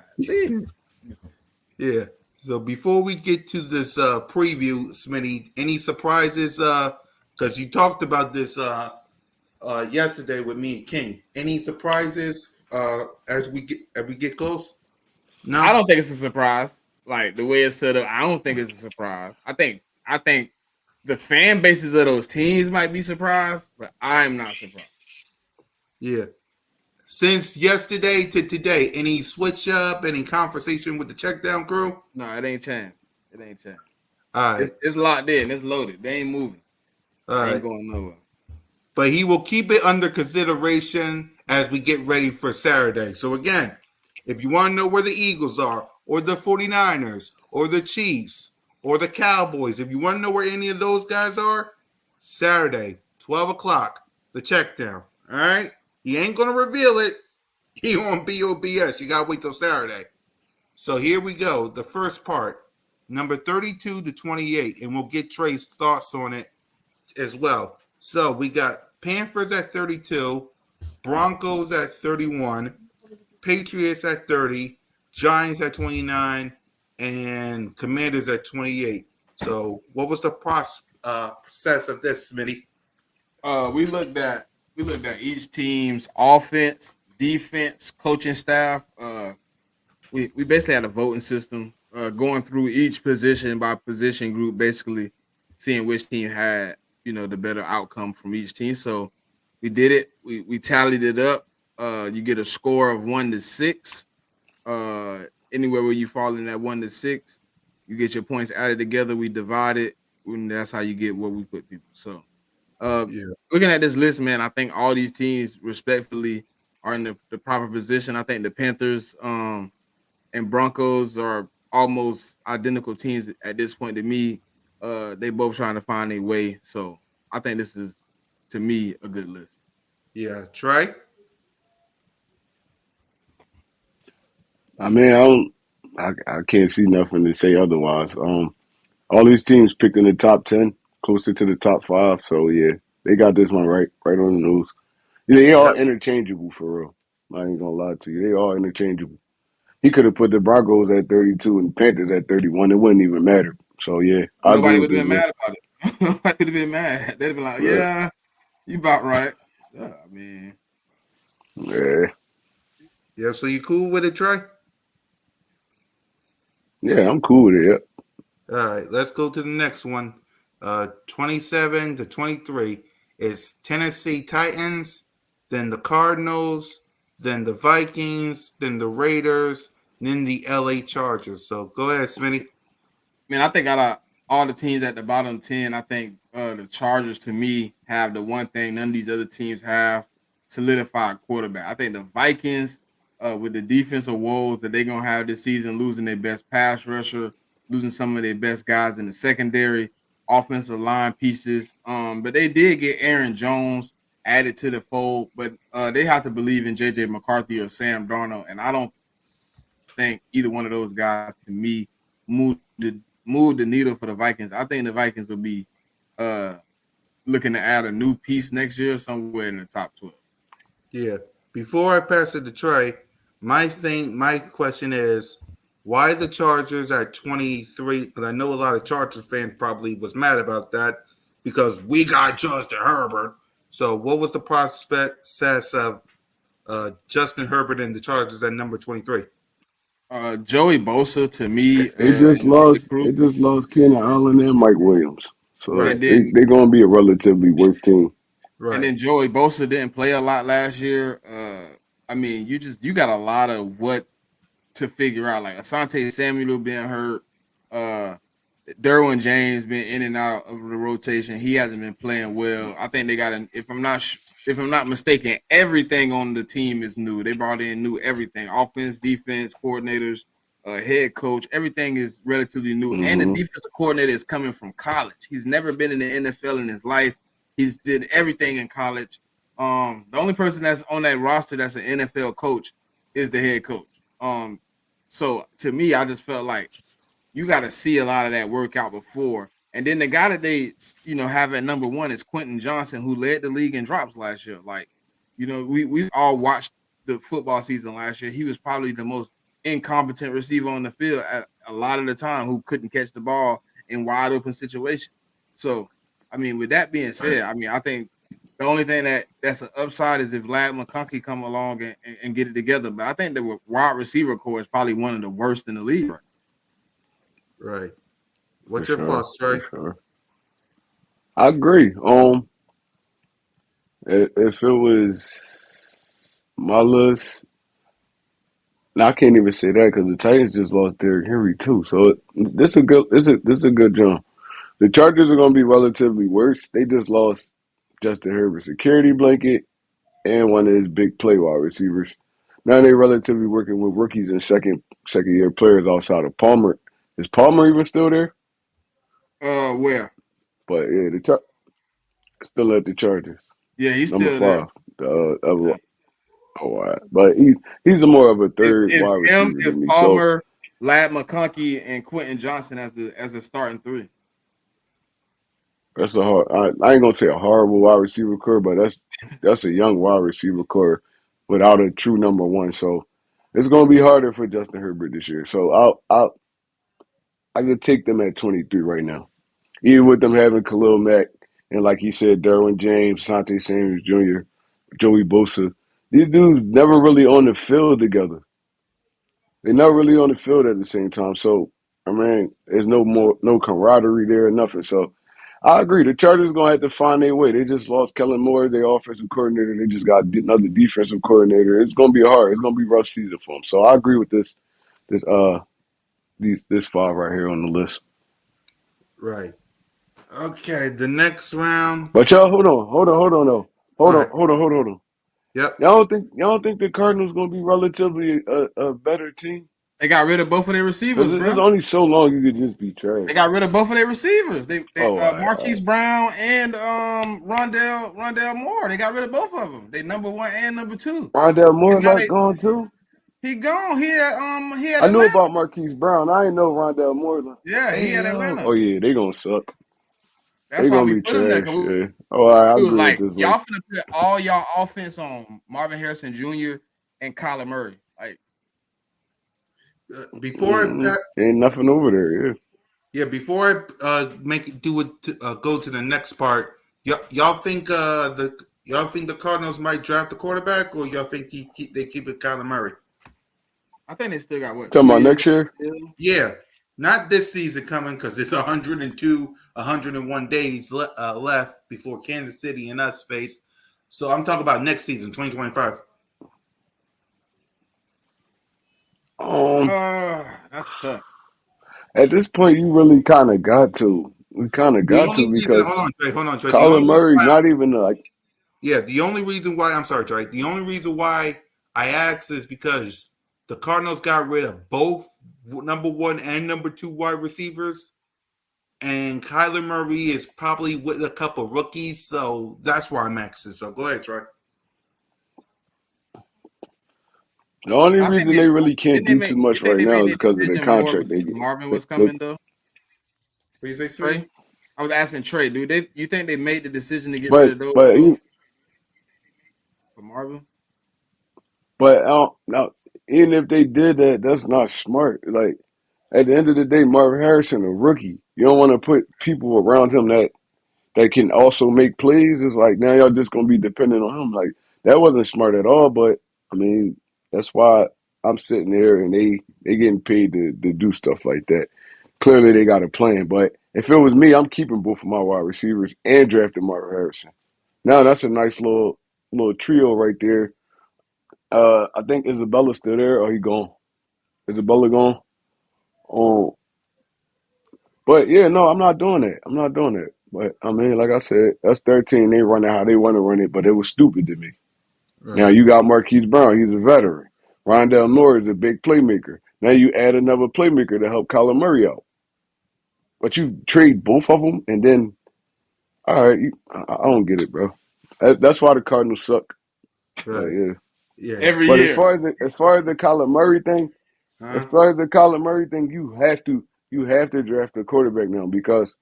Yeah. So before we get to this preview, Smitty, any surprises? Because you talked about this yesterday with me and King. Any surprises as we get close? I No. don't think it's a surprise. Like the way it's set up, I don't think it's a surprise. I think the fan bases of those teams might be surprised, but I'm not surprised. Yeah. Since yesterday to today, any switch up, any conversation with the check down crew? No, it ain't changed. It ain't changed. All right. It's locked in. It's loaded. They ain't moving. All They ain't right. going nowhere. But he will keep it under consideration as we get ready for Saturday. So again, if you want to know where the Eagles are, or the 49ers, or the Chiefs, or the Cowboys, if you want to know where any of those guys are, Saturday, 12 o'clock, the check down. All right? He ain't going to reveal it. He on B.O.B.S. You got to wait till Saturday. So here we go. The first part, number 32 to 28, and we'll get Trey's thoughts on it as well. So we got Panthers at 32, Broncos at 31, Patriots at 30, Giants at 29, and Commanders at 28. So, what was the process of this, Smitty? We looked at each team's offense, defense, coaching staff. We basically had a voting system, going through each position by position group, basically seeing which team had the better outcome from each team. So we did it. We tallied it up. You get a score of 1 to 6. Anywhere where you fall in that 1 to 6, you get your points added together. We divide it, and that's how you get where we put people. So uh, Yeah. looking at this list, man, I think all these teams respectfully are in the proper position. I think the Panthers and Broncos are almost identical teams at this point to me. They both trying to find a way. So I think this is, to me, a good list. Yeah. Trey? I mean, I can't see nothing to say otherwise. All these teams picked in the top 10, closer to the top 5. So yeah, they got this one right on the nose. Yeah, they all Yep. interchangeable for real. I ain't gonna lie to you. They all interchangeable. He could have put the Broncos at 32 and the Panthers at 31. It wouldn't even matter. So yeah, I agree Nobody with would have this been list. mad about it. Nobody would have been mad. They'd have been like, Right. yeah, you about right. Yeah, I mean, Yeah. Yeah. So, you cool with it, Trey? Yeah, I'm cool with it. Yep. All right. Let's go to the next one. 27 to 23 is Tennessee Titans, then the Cardinals, then the Vikings, then the Raiders, then the LA Chargers. So, go ahead, Smitty. man, I think out of all the teams at the bottom 10, I think the Chargers to me have the one thing none of these other teams have: solidified quarterback. I think the Vikings, with the defensive woes that they're gonna have this season, losing their best pass rusher, losing some of their best guys in the secondary, offensive line pieces. But they did get Aaron Jones added to the fold, but they have to believe in JJ McCarthy or Sam Darnold, and I don't think either one of those guys to me moved the needle for the Vikings. I think the Vikings will be uh looking to add a new piece next year somewhere in the top 12. Yeah. Before I pass it to Trey, my question is, why the Chargers at 23? Because I know a lot of Chargers fans probably was mad about that because we got Justin Herbert. So, what was the process of Justin Herbert and the Chargers at number 23? Joey Bosa to me They in just the early lost. group, They just lost Keenan Allen and Mike Williams. So Right, and they gonna be a relatively worse team. right. then Joey Bosa didn't play a lot last year. I mean, you got a lot of what to figure out. Like Asante Samuel being hurt, uh, Derwin James been in and out of the rotation. He hasn't been playing well. I think they got an. If I'm not mistaken, everything on the team is new. They brought in new everything: offense, defense, coordinators, head coach. Everything is relatively new, and the Hmm. defensive coordinator is coming from college. He's never been in the NFL in his life. He's did everything in college. The only person that's on that roster that's an NFL coach is the head coach. So to me, I just felt like you got to see a lot of that work out before. And then the guy that they, have at number one is Quentin Johnson, who led the league in drops last year. Like, we all watched the football season last year. He was probably the most incompetent receiver on the field at a lot of the time, who couldn't catch the ball in wide open situations. So, I mean, with that being said, I mean, I think the only thing that's an upside is if Lad McConkey come along and get it together. But I think the wide receiver core is probably one of the worst in the league right Right. For What's your sure. thoughts, For Trey? sure. I agree. If it was my list, now I can't even say that because the Titans just lost Derrick Henry too. So this a good. This is a good jump. The Chargers are gonna be relatively worse. They just lost Justin Herbert security blanket and one of his big play wide receivers. Now they're relatively working with rookies and second year players outside of Palmer. Is Palmer even still there? now. Where? But yeah, still at the Chargers, Yeah, he's number still there. 5. Oh, all right. But he's a more of a third Is wide him, receiver is than me. So Palmer, Lad McConkey, and Quentin Johnson as the starting three. that's a hard. I ain't gonna say a horrible wide receiver core, but that's a young wide receiver core without a true number one. So It's going to be harder for Justin Herbert this year. So I could take them at 23 right now. Even with them having Khalil Mack and like he said, Derwin James, Sante Samuels Jr., Joey Bosa. These dudes never really on the field together. They're not really on the field at the same time. So I mean, there's no camaraderie there or nothing. So I agree. The Chargers gonna have to find their way. They just lost Kellen Moore, their offensive coordinator. They just got another defensive coordinator. It's gonna be hard. It's gonna be a rough season for them. So I agree with this this five right here on the list. Right. Okay, the next round. But y'all, hold on though. All right. Hold on. Yep. Y'all don't think the Cardinals gonna be relatively a better team? They got rid of both of their Because receivers, there's bro. only so long you could just be trash. They got rid of both of their receivers. They Oh, all right. Marquise Brown and Rondell Moore. They got rid of both of them. They number 1 and number 2. Rondell Moore And now like gone too. he gone. He had I knew Atlanta. about Marquise Brown. I didn't know Rondell Moore. Like, Yeah, he had damn. Atlanta. Oh yeah, they gonna suck. That's They why gonna we be put him there. trash. Yeah. Oh, all right, I We was agree with like, this y'all list. finna put all y'all offense on Marvin Harrison Jr. and Kyler Murray. Like, Before I Ain't nothing over there. Yeah. before I make it do it go to the next part. Y'all think the Cardinals might draft the quarterback, or y'all think they keep it Kyler Murray? I think they still got what, Talking 2 about years next left year. still? Yeah, not this season coming because it's 102, 101 days left before Kansas City and us face. So I'm talking about next season, 2025. That's tough. At this point, you really kind of got to. We kind of The got only to reason, because hold on, Trey. The Colin only reason Murray why, not even like. the only reason why I'm sorry, Trey. The only reason why I asked is because the Cardinals got rid of both number 1 and number 2 wide receivers, and Kyler Murray is probably with a couple rookies, so that's why I'm asking. So go ahead, Trey. The only But I think reason they really can't do too you much think right they now made is their because of the decision more contract they because get. Marvin was coming though? What you say, Trey? Smitty? I was asking Trey, dude. You think they made the decision to get rid But of those but two you for Marvin? but now even if they did that, that's not smart. Like at the end of the day, Marvin Harrison a rookie. You don't want to put people around him that can also make plays. It's like now y'all just gonna be dependent on him. Like that wasn't smart at all. But I mean, that's why I'm sitting there and they getting paid to do stuff like that. Clearly they got a plan. But if it was me, I'm keeping both of my wide receivers and drafting Marvin Harrison. Now that's a nice little trio right there. I think Isabella's still there. Or he gone? Isabella gone? Oh, but yeah, no, I'm not doing that. I'm not doing that. But I mean, like I said, that's 13. They run it how they want to run it, but it was stupid to me. Now Right, you got Marquise Brown. He's a veteran. Rondell Moore is a big playmaker. Now you add another playmaker to help Kyler Murray out. But you trade both of them, and then all right, I don't get it, bro. That's why the Cardinals suck. But right. yeah. Yeah. Every But year. as far as the Kyler Murray thing, as Huh? far as the Kyler Murray thing, you have to draft a quarterback now because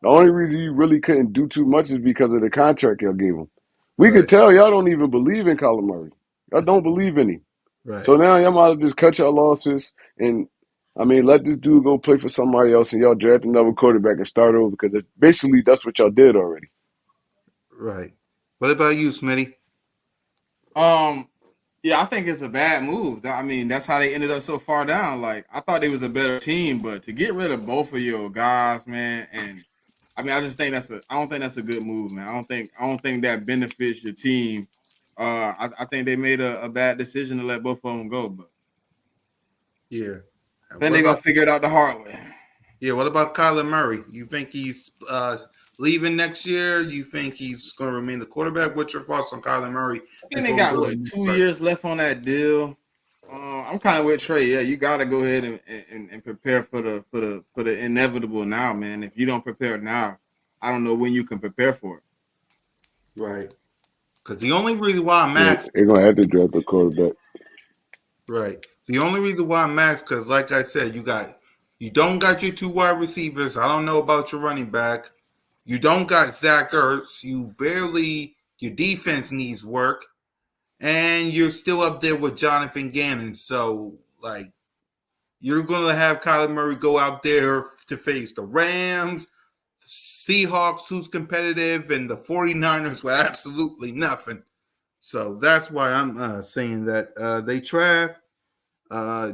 the only reason you really couldn't do too much is because of the contract y'all gave him. We could Right, tell y'all don't even believe in Kyler Murray. Y'all don't believe in him. right, So now y'all might as well just cut your losses and I mean let this dude go play for somebody else and y'all draft another quarterback and start over because basically that's what y'all did already. right. What about you, Smitty? Um, yeah, I think it's a bad move. I mean, that's how they ended up so far down. Like, I thought they was a better team, but to get rid of both of your guys, man, and I mean, I don't think that's a good move, man. I don't think that benefits your team. I think they made a bad decision to let both of them go, but Yeah. I think What they're gonna about figure it out the hard way. What about Kyler Murray? You think he's leaving next year? You think he's going to remain the quarterback? What's your thoughts on Kyler Murray I think they before we got go to the what next 2 part? years left on that deal. I'm kind of with Trey. Yeah, you got to go ahead and prepare for the inevitable now, man. If you don't prepare now, I don't know when you can prepare for it. Right. Because the only reason why I'm Yeah, asking, they're gonna have to draft a quarterback. right? The only reason why I'm asking, because like I said, you don't got your 2 wide receivers. I don't know about your running back. You don't got Zach Ertz. Your defense needs work. and you're still up there with Jonathan Gannon. So, like, you're going to have Kyler Murray go out there to face the Rams, Seahawks, who's competitive, and the 49ers with absolutely nothing. So that's why I'm saying that they They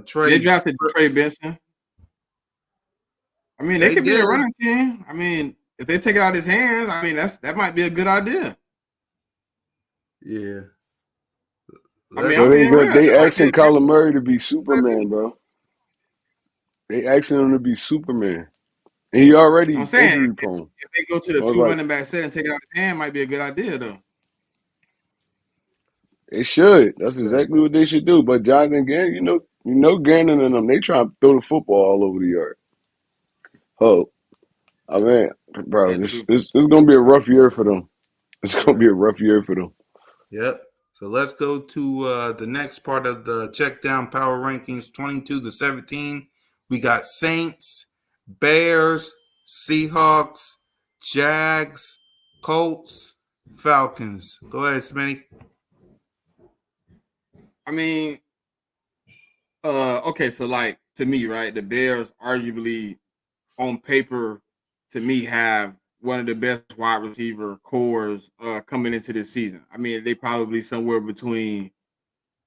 trade. drafted Trey Benson. I mean, they could be a running team. I mean, if they take it out of his hands, I mean, that might be a good idea. Yeah. I mean, I'm being real. They Like, asking Kyler Murray to be Superman, bro. They asking him to be Superman. And he already I'm saying injury prone. if they go to the So two like, running back set and take it out of his hand, might be a good idea though. they should. That's exactly what they should do. But Jonathan Gannon, you know Gannon and them, they trying to throw the football all over the yard. Oh, I mean, bro, Yeah, it's gonna be a rough year for them. It's gonna be a rough year for them. Yep. So let's go to the next part of the check down power rankings 22 to 17. We got Saints, Bears, Seahawks, Jags, Colts, Falcons. Go ahead, Smitty. I mean, okay, so like to me, right, the Bears arguably on paper to me have one of the best wide receiver cores coming into this season. I mean, they probably somewhere between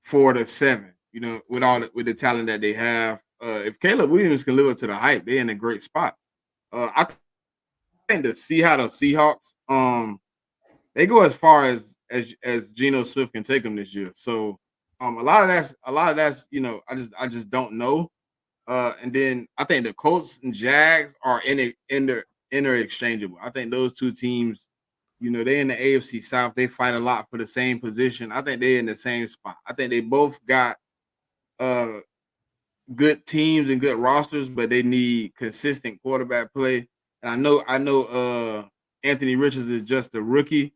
4 to 7. You know, with the talent that they have. If Caleb Williams can live up to the hype, they're in a great spot. I think to see how the Seahawks they go as far as Geno Smith can take them this year. So a lot of that's I just don't know. And then I think the Colts and Jags are interchangeable. I think those two teams, they're in the AFC South. They fight a lot for the same position. I think they're in the same spot. I think they both got good teams and good rosters, but they need consistent quarterback play. And I know Anthony Richards is just a rookie.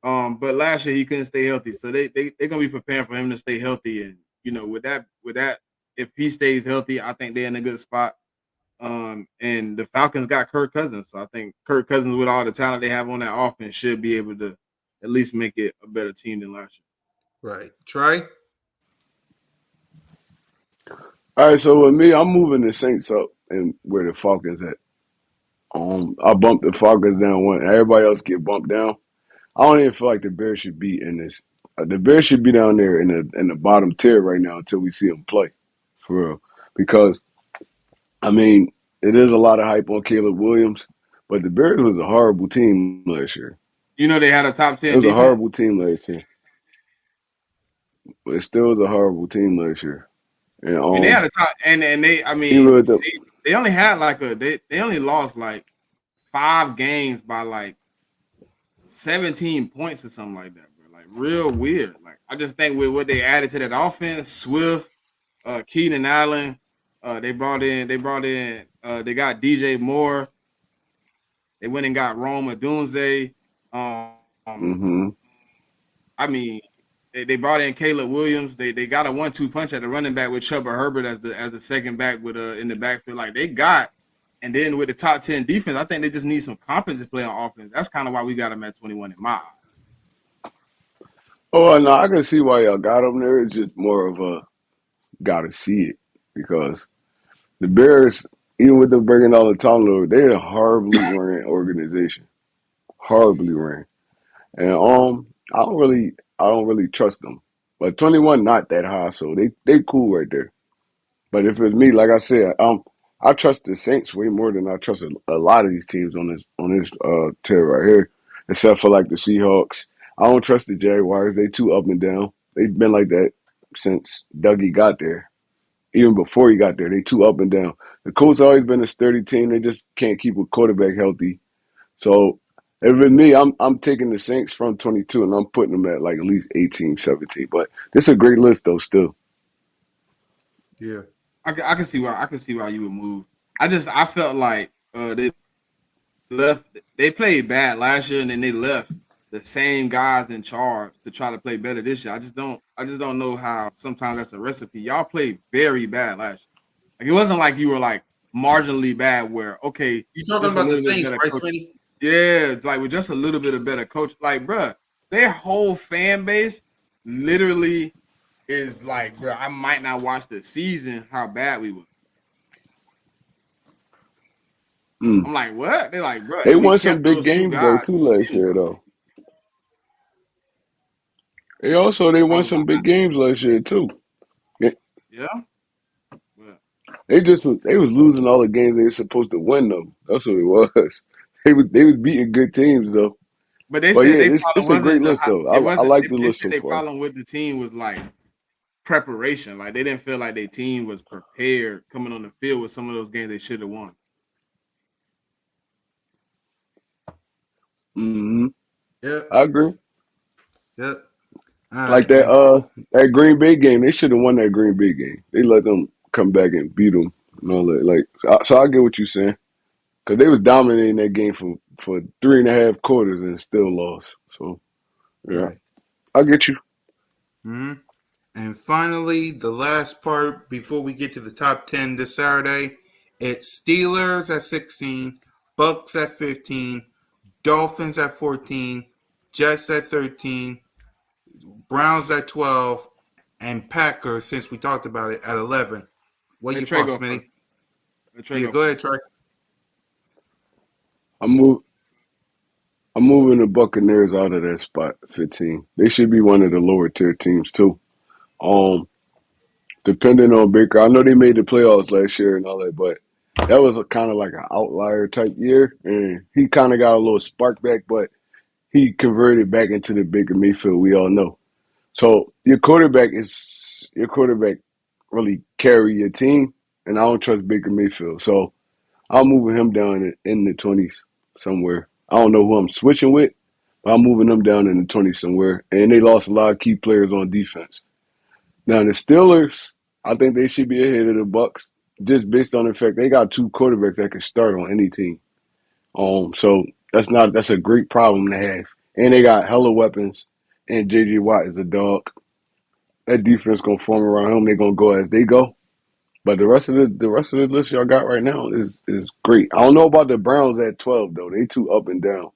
But last year he couldn't stay healthy. So they're gonna be preparing for him to stay healthy. And with that, if he stays healthy, I think they're in a good spot. And the Falcons got Kirk Cousins. So I think Kirk Cousins, with all the talent they have on that offense, should be able to at least make it a better team than last year. Right. Trey? All right, so with me, I'm moving the Saints up and where the Falcons at. I bumped the Falcons down one. Everybody else get bumped down. I don't even feel like the Bears should be in this. The Bears should be down there in the bottom tier right now until we see them play, for real. Because I mean, it is a lot of hype on Caleb Williams, but the Bears was a horrible team last year. They had a top 10 It was defense. a horrible team last year, but it still was a horrible team last year. And they had a top, and they, I mean, they only had they only lost like 5 games by like 17 points or something like that, bro. Like real weird. Like I just think with what they added to that offense, Swift, Keenan Allen, they got DJ Moore. They went and got Rome Odunze. I mean, they brought in Caleb Williams. They got a 1-2 punch at the running back with Chuba Herbert as the second back with in the backfield. Like they got, and then with the top 10 defense, I think they just need some confidence to play on offense. That's kind of why we got them at 21 in my eye. Oh no, I can see why y'all got them there. It's just more of a gotta see it because the Bears, even with them bringing all the talent over, they're a horribly ran organization, horribly ran, and I don't really trust them. But 21 not that high, so they cool right there. But if it's me, like I said, I trust the Saints way more than I trust a lot of these teams on this tier right here, except for like the Seahawks. I don't trust the Jaguars. They too up and down. They've been like that since Dougie got there. Even before he got there, they too up and down. The Colts always been a sturdy team. They just can't keep a quarterback healthy. So if it's me, I'm taking the Saints from 22 and I'm putting them at like at least 18, 17. But this is a great list though still. Yeah. I can see why you would move. I felt like they played bad last year and then they left the same guys in charge to try to play better this year. I just don't know how sometimes that's a recipe. Y'all played very bad last year. Like it wasn't like you were like marginally bad where okay, you talking about the Saints, right, Smitty? Yeah, like with just a little bit of better coach. Like, bruh, their whole fan base literally is like, bro, I might not watch the season. How bad we were. Mm. I'm like, what? They're like, bro, They and we won some kept big those two games though guys. too last year though. They I won was like, some big games last year too. They yeah, but they was losing all the games they were supposed to win though. That's what it was. They was beating good teams though. they But said yeah, they it's problem a great wasn't list though. it I wasn't. like the They list said so their far. problem with the team was like preparation. Like they didn't feel like their team was prepared coming on the field with some of those games they should have won. Hmm. Yep. I agree. Yep. All Like right. And that Green Bay game, they should have won that Green Bay game. They let them come back and beat them and all that. Like so I get what you're saying because they was dominating that game for 3.5 quarters and still lost. So yeah, right. I get you. Hmm. And finally, the last part before we get to the top 10 this Saturday, it's Steelers at 16, Bucks at 15, Dolphins at 14, Jets at 13, Browns at 12, and Packers, since we talked about it, at 11. What Let you Trey thought, go first. Smitty? Let Trey Yeah, go go first. ahead, Trey. I'm move. I'm moving the Buccaneers out of that spot, 15. They should be one of the lower tier teams too. Um, Depending on Baker, I know they made the playoffs last year and all that, but that was a kind of like an outlier type year, and he kind of got a little spark back, but he converted back into the Baker Mayfield we all know. So your quarterback really carry your team, and I don't trust Baker Mayfield. So I'm moving him down in the 20s somewhere. I don't know who I'm switching with, but I'm moving them down in the 20s somewhere. And they lost a lot of key players on defense. Now the Steelers, I think they should be ahead of the Bucks just based on the fact they got two quarterbacks that can start on any team. So that's a great problem to have. And they got hella weapons. And JJ Watt is a dog. That defense gonna form around him. They're gonna go as they go. But the rest of the list y'all got right now is great. I don't know about the Browns at 12 though. They too up and down.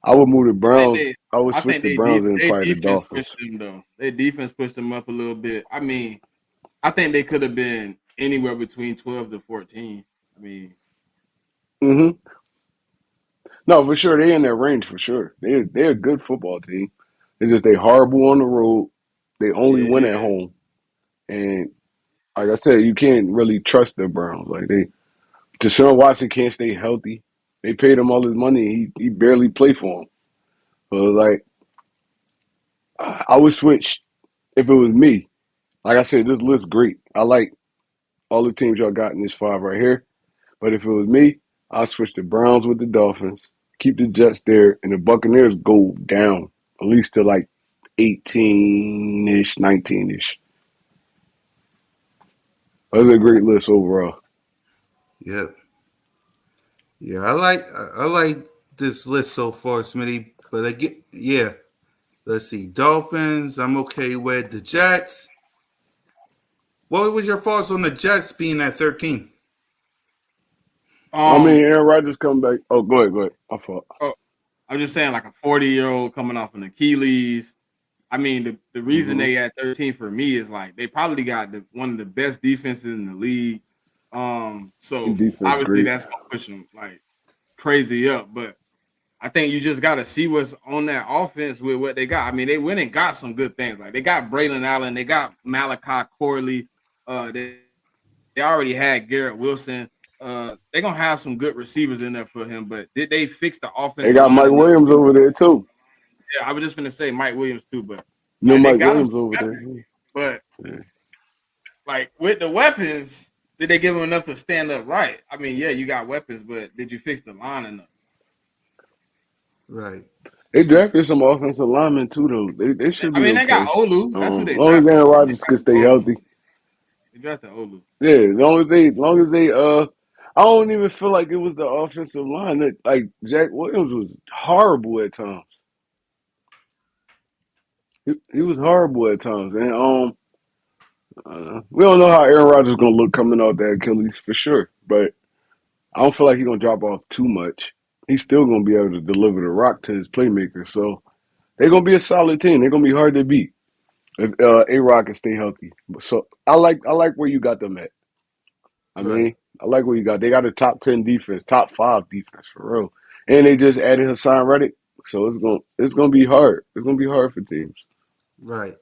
I would move the I think Browns. they I would I switch think the Browns and they probably the defense Dolphins. pushed them though. Their defense pushed them up a little bit. I mean, I think they could have been anywhere between 12 to 14. I mean, Hmm. No, for sure they in that range for sure. They're a good football team. It's just they horrible on the road. They only win at yeah. home. And like I said, you can't really trust the Browns. Like Deshaun Watson can't stay healthy. They paid him all his money. He barely play for them. So like I would switch if it was me. Like I said, this list great. I like all the teams y'all got in this five right here. But if it was me, I'd switch the Browns with the Dolphins, keep the Jets there, and the Buccaneers go down at least to like 18-ish, 19-ish. That's a great list overall. Yep. Yeah, I like this list so far, Smitty. But I get yeah. Let's see. Dolphins, I'm okay with the Jets. What was your thoughts on the Jets being at 13? I mean, Um, Aaron Rodgers come back. Oh, go ahead. I thought. oh, I'm just saying, like a 40-year-old coming off an Achilles. I mean, the reason Mm-hmm. they at 13 for me is like they probably got one of the best defenses in the league. So Defense obviously great. that's gonna push them like crazy up. But I think you just got to see what's on that offense with what they got. I mean, they went and got some good things. Like they got Braylon Allen, they got Malachi Corley. They already had Garrett Wilson. They're gonna have some good receivers in there for him. But did they fix the They offensive got line Mike enough to Williams be? over there too. Yeah, I was just gonna say Mike Williams too, but You know like they Mike got him Williams some over there. weapons. But Yeah. like with the weapons, did they give him enough to stand up right? I mean, yeah, you got weapons, but did you fix the line enough? Right. They drafted some offensive linemen too, though. They should I be mean, they got okay. Olu. That's who As they long as drafted. Aaron They Rodgers can stay drafted Olu. healthy. They drafted Olu. Yeah, as long as they I don't even feel like it was the offensive line that like Zach Williams was horrible at times. He was horrible at times, and we don't know how Aaron Rodgers is gonna look coming out that Achilles for sure, but I don't feel like he's gonna drop off too much. He's still gonna be able to deliver the rock to his playmaker, so They're gonna be a solid team. They're gonna be hard to beat if A-Rod can stay healthy. So I like where you got them at. I Right. mean, I like what you got. They got a top 10 defense, top 5 defense for real, and they just added Hassan Reddick, so it's gonna be hard. It's gonna be hard for teams. Right.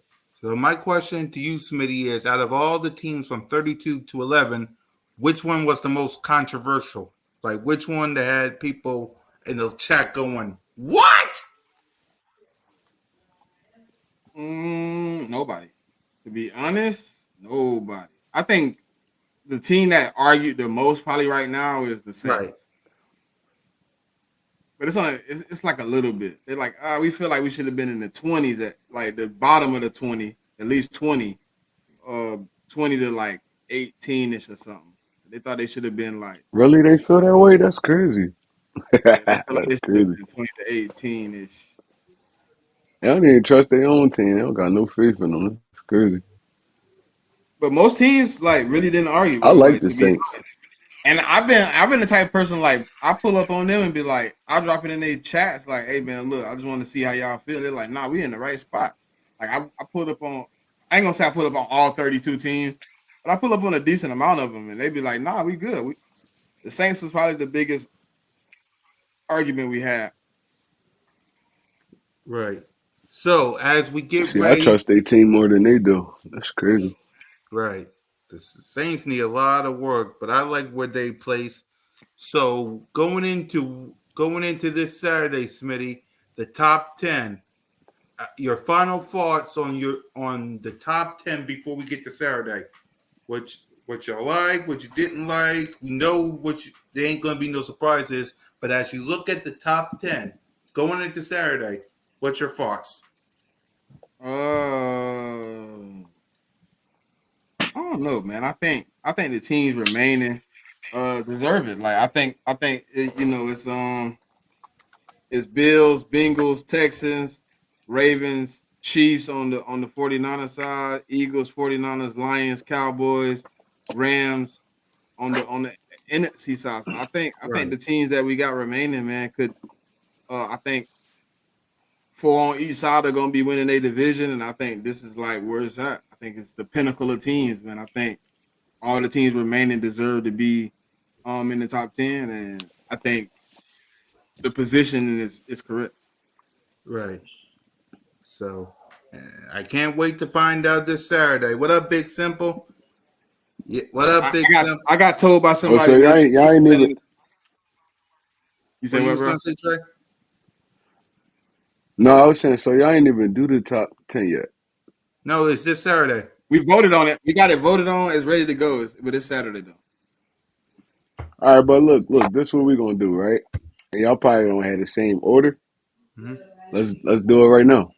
So my question to you, Smitty, is out of all the teams from 32 to 11, which one was the most controversial? Like which one that had people in the chat going, "What?" Nobody. To be honest, nobody. I think the team that argued the most probably right now is the Right. Saints. But it's like a little bit. They're like, we feel like we should have been in the 20s at like the bottom of the 20, at least 20, 20 to like 18-ish or something. They thought they should have been like, Really, they feel that way? That's crazy. yeah, they feel like That's they should have crazy. been 20 to 18-ish. They don't even trust their own team. They don't got no faith in them. That's crazy. But most teams like really didn't argue, I bro. like Like the to be Saints. honest. And I've been the type of person like I pull up on them and be like, I'll drop it in their chats like, hey man, look, I just want to see how y'all feel. They're like, nah, we in the right spot. Like I pulled up on I ain't gonna say I pulled up on all 32 teams, but I pull up on a decent amount of them and they be like, nah, we good. The Saints was probably the biggest argument we had. Right. So as we get See, I ready, trust their team more than they do. That's crazy. right, the Saints need a lot of work, but I like where they place. So going into this Saturday, Smitty, the top 10. Your final thoughts on the top 10 before we get to Saturday. What you like, what you didn't like. We know there ain't gonna be no surprises, but as you look at the top 10 going into Saturday, what's your thoughts? I don't know, man. I think the teams remaining deserve it. Like I think it's Bills, Bengals, Texans, Ravens, Chiefs on the 49ers side, Eagles, 49ers, Lions, Cowboys, Rams on the NFC side. So I think Right, the teams that we got remaining, man, could I think four on each side are gonna be winning a division, and I think this is like where it's at. I think it's the pinnacle of teams, man. I think all the teams remaining deserve to be in the top 10, and I think the position is correct. right. So I can't wait to find out this Saturday. What up, Big Simple? Yeah, what I, up, I Big got Simple? I got told by Oh, so somebody y'all that ain't, y'all ain't even. you What say you what, was bro? gonna say, Trey? No, I was saying, so y'all ain't even do the top 10 yet. No, it's this Saturday. We voted on it. We got it voted on. It's ready to go. But it's Saturday though. All right, but look, this is what we're gonna do, right? And y'all probably don't have the same order. Mhm. Let's do it right now.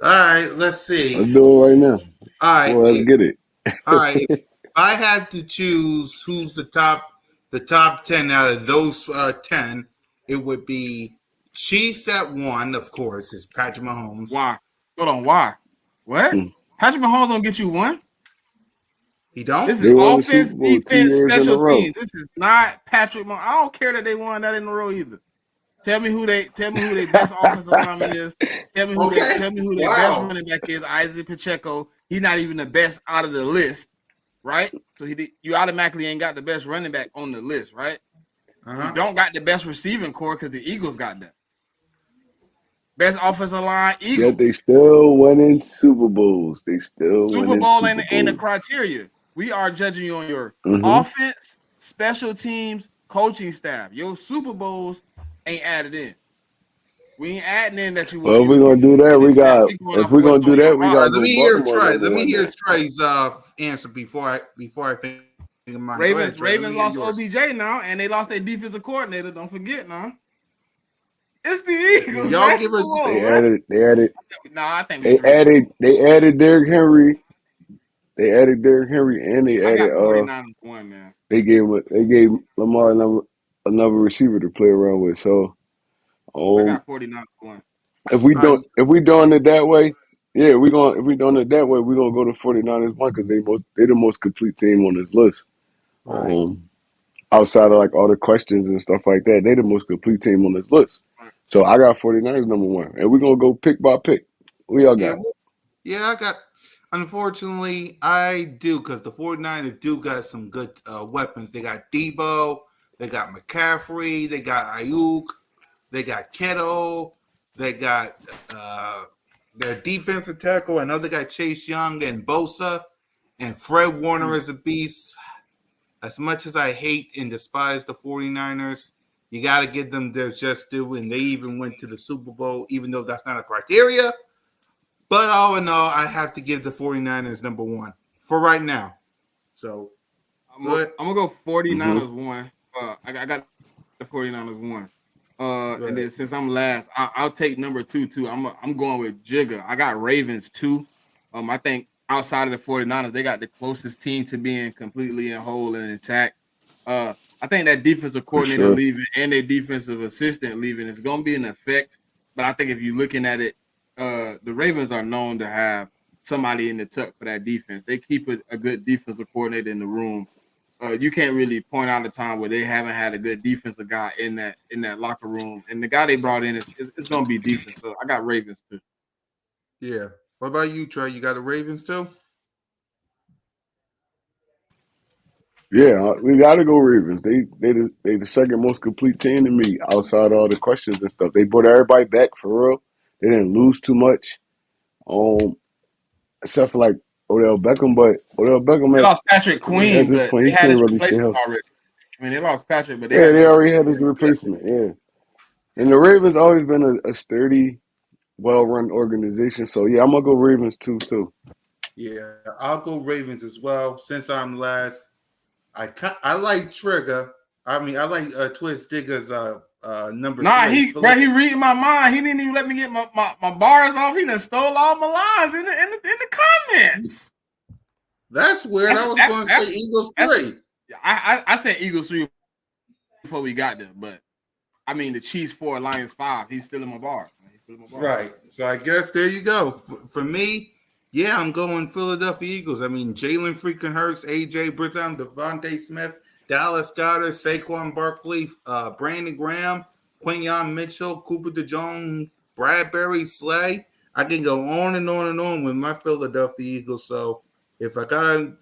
All right, let's see. Let's do it right now. All right, Well, let's get it. all right. If I had to choose who's the top 10 out of those 10, it would be Chiefs at one, of course, is Patrick Mahomes. Why? Hold on. Why? What? Hmm. Patrick Mahomes don't get you one. He don't? This is They won the offense, Super Bowl 2 defense, years in a special row. teams. This is not Patrick Mahomes. I don't care that they won that in a row either. Tell me who their best offensive lineman is. Okay. Tell me who their best Wow. running back is. Isaac Pacheco. He's not even the best out of the list, right? So you automatically ain't got the best running back on the list, right? You Uh-huh. don't got the best receiving core because the Eagles got that. Best offensive line, Yet they Eagles. still winning Super Bowls. They still Super winning Bowl Super ain't a Bowls. criteria. We are judging you on your Hmm. offense, special teams, coaching staff. Your Super Bowls ain't added in. We ain't adding in that Well, if we're you gonna do that, in we that. got. We going If off of we're what's gonna on do your that, we All gotta right, roster. let go me hear Baltimore Trey. number Let me one hear then. Trey's answer before I think of mine. Go ahead, Ravens Trey. Let me Ravens hear lost yours. OBJ now, and they lost their defensive coordinator. Don't forget now. It's the Yeah, Eagles, y'all man. give Come a on, They man. added. They added. Nah, I think we They pretty close. added. They added Derrick Henry. They added Derrick Henry, and they I added. got 49 and 1, man. They gave Lamar another receiver to play around with. So, I um, got 49 and 1. right, if we doing it that way, yeah, we going if we doing it that way, we're gonna go to 49ers one because they the most complete team on this list. right, Um, outside of like all the questions and stuff like that, they the most complete team on this list. So I got 49ers number one. And we're gonna go pick by pick. Who y'all Yeah, got? well, yeah, I got. Unfortunately, I do because the 49ers do got some good weapons. They got Debo, they got McCaffrey, they got Ayuk, they got Kittle, they got their defensive tackle. I know they got Chase Young and Bosa, and Fred Warner is a beast. As much as I hate and despise the 49ers, you got to give them their just due, and they even went to the Super Bowl, even though that's not a criteria. But all in all, I have to give the 49ers number one for right now. So, good. I'm gonna go Mm-hmm. 49ers one. I got the 49ers one. And Right. then since I'm last, I'll take number two too. I'm going with Jigga. I got Ravens two. I think outside of the 49ers, they got the closest team to being completely in whole and intact. I think that defensive For coordinator sure. leaving and their defensive assistant leaving is going to be an effect. But I think if you're looking at it, the Ravens are known to have somebody in the tuck for that defense. They keep a good defensive coordinator in the room. You can't really point out a time where they haven't had a good defensive guy in that locker room. And the guy they brought in is going to be decent. So I got Ravens too. Yeah. What about you, Trey? You got the Ravens too? Yeah, we gotta go Ravens. They the second most complete team to me outside all the questions and stuff. They brought everybody back for real. They didn't lose too much. Um, except for like Odell Beckham, but Odell Beckham They lost Patrick at Queen, this but point they he had can't his really stay replacement healthy. already. I mean, they lost Patrick, but they Yeah, had they his already had his replacement. replacement. Yeah, and the Ravens always been a sturdy, well run organization. So yeah, I'm gonna go Ravens too. Yeah, I'll go Ravens as well. Since I'm last, I like Trigger. I mean, I like Twist Digger's number Nah, three. he reading my mind. He didn't even let me get my bars off. He done stole all my lines in the comments. That's weird. That's I was that's going to say that's Eagles that's. three. I said Eagles 3 before we got there, but I mean the Chiefs 4, Lions 5. He's still in my bar. He's still in my bar. Right. So I guess there you go. For me, yeah, I'm going Philadelphia Eagles. I mean, Jalen freaking Hurts, AJ Britton, Devontae Smith, Dallas Goedert, Saquon Barkley, Brandon Graham, Quinyon Mitchell, Cooper DeJong, Bradbury, Slay. I can go on and on and on with my Philadelphia Eagles. So if I gotta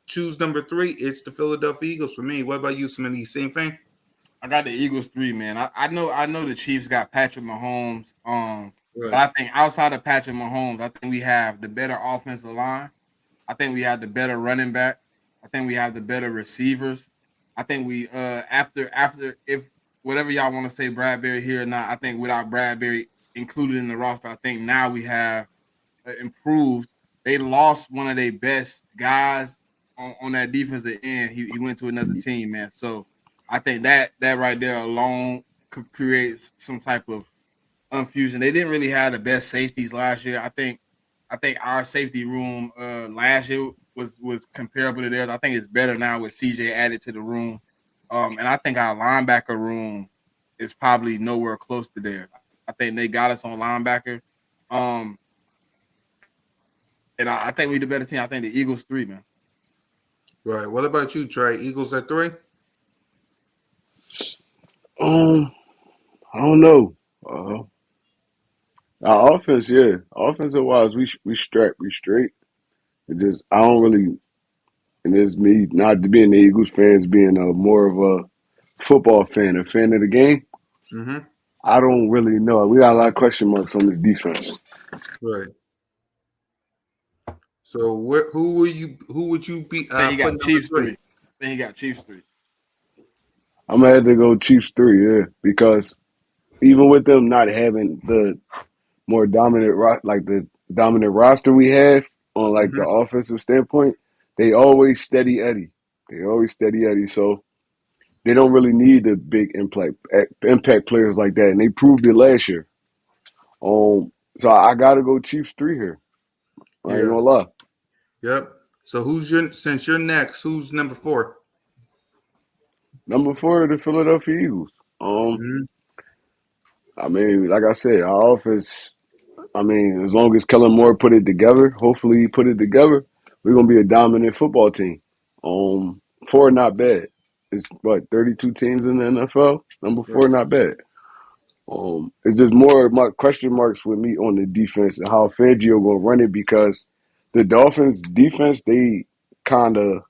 choose number three, it's the Philadelphia Eagles for me. What about you, Smitty? Same thing? I got the Eagles 3, man. I know the Chiefs got Patrick Mahomes. But Right. I think outside of Patrick Mahomes, I think we have the better offensive line. I think we have the better running back. I think we have the better receivers. I think we after if whatever y'all want to say Bradbury here or not, I think without Bradbury included in the roster, I think now we have improved. They lost one of their best guys on that defensive end. He went to another team, man. So I think that right there alone could create some type of confusion. They didn't really have the best safeties last year. I think our safety room last year was comparable to theirs. I think it's better now with CJ added to the room. And I think our linebacker room is probably nowhere close to theirs. I think they got us on linebacker. Um, and I think we the better team. I think the Eagles 3, man. Right. What about you, Trey? Eagles at three? Um, I don't know. Our offense, yeah, offensive wise, we straight. It just I don't really, and it's me not being the Eagles fans, being a more of a football fan, a fan of the game. Mm-hmm. I don't really know. We got a lot of question marks on this defense. Right. So who would you be I think he put got number Chiefs three? 3. I think he got Chiefs 3. I'm gonna have to go Chiefs three, yeah, because even with them not having the more dominant like the dominant roster we have on like the Mm-hmm. offensive standpoint, they always steady Eddie. They always steady Eddie. So they don't really need the big impact players like that, and they proved it last year. So I gotta go Chiefs three here. I ain't Yeah. gonna lie. Yep. So since you're next, who's number four? Number four, the Philadelphia Eagles. Mm-hmm. I mean, like I said, our offense. I mean, as long as Kellen Moore put it together, hopefully he put it together, we're gonna be a dominant football team. Four not bad. It's what 32 teams in the NFL. Number four Right. not bad. It's just more my question marks with me on the defense and how Fangio gonna run it because the Dolphins defense they kind of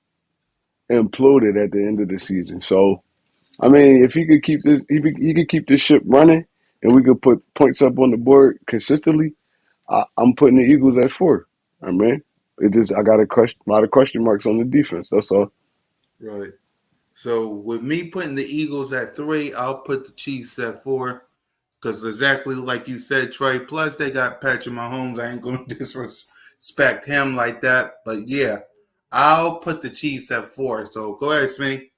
imploded at the end of the season. So I mean, if he could keep this, he could keep this ship running, and we could put points up on the board consistently. I'm putting the Eagles at 4. I mean, it just I got a lot of question marks on the defense. That's all. Right. So with me putting the Eagles at 3, I'll put the Chiefs at 4. Because exactly like you said, Trey. Plus they got Patrick Mahomes. I ain't gonna disrespect him like that. But yeah, I'll put the Chiefs at 4. So go ahead, Smee.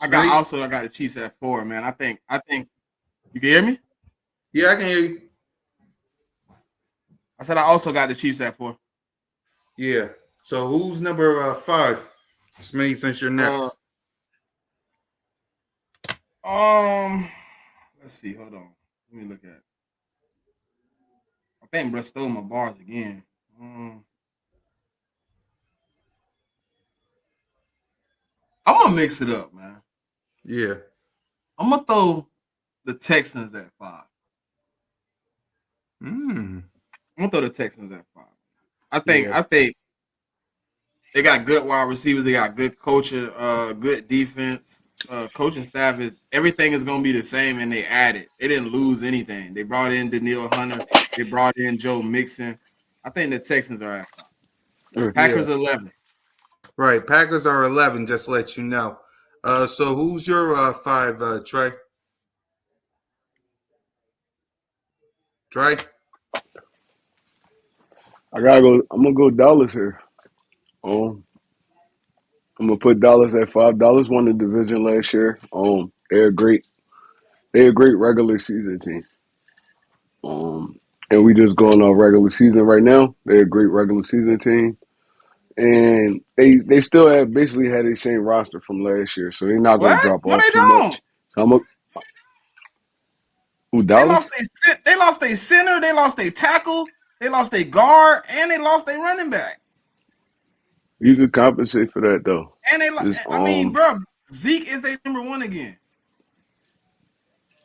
I got Smee? the Chiefs at 4, man. I think you can hear me. Yeah, I can hear you. I said I also got the Chiefs at 4. Yeah. So who's number 5? Smee, since you're Uh, next. let's see. Hold on. Let me look at it. I think bro stole my bars again. I'm gonna mix it up, man. Yeah. I'm gonna throw the Texans at 5. Mm. I'm gonna throw the Texans at 5. Yeah. I think they got good wide receivers. They got good coaching, good defense. Coaching staff is everything is gonna be the same, and they added. They didn't lose anything. They brought in Daniil Hunter. They brought in Joe Mixon. I think the Texans are at 5. Yeah. Packers 11. Right. Packers are 11, just to let you know. So who's your 5, Trey? Trey? I gotta go. I'm gonna go Dallas here. I'm gonna put Dallas at 5. Dallas won the division last year. They're great. They're a great regular season team. And we just going on regular season right now. They're a great regular season team. And they still have basically had the same roster from last year, so they're not gonna What? drop No, off they too don't. much. So I'm a who Dallas? They lost their center. They lost their tackle. They lost their guard, and they lost their running back. You could compensate for that though. And Just I mean, bro, Zeke is their number 1 again.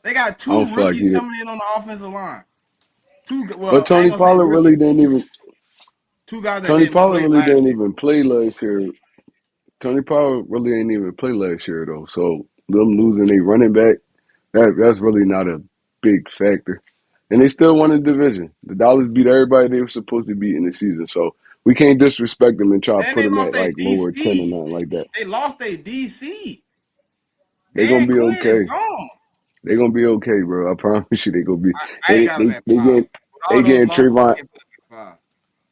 They got I don't 2 feel like rookies he did. coming in on the offensive line. But I ain't Tony gonna say Pollard really rookies. didn't even 2 guys that Tony didn't Pollard play really last didn't year. even play last year. Tony Pollard really ain't even play last year though. So them losing a running back, that's really not a big factor. And they still won the division. The Dolphins beat everybody they were supposed to beat in the season. So we can't disrespect them and try to And put they them lost at their like lower 10 or DC. nothing like that. They lost their DC. They gonna Dan be Quinn is okay. gone. They gonna be okay, bro. I promise you, they gonna be. I ain't got them at They 5. getting With they all those getting losses, I Trayvon can't put them at 5.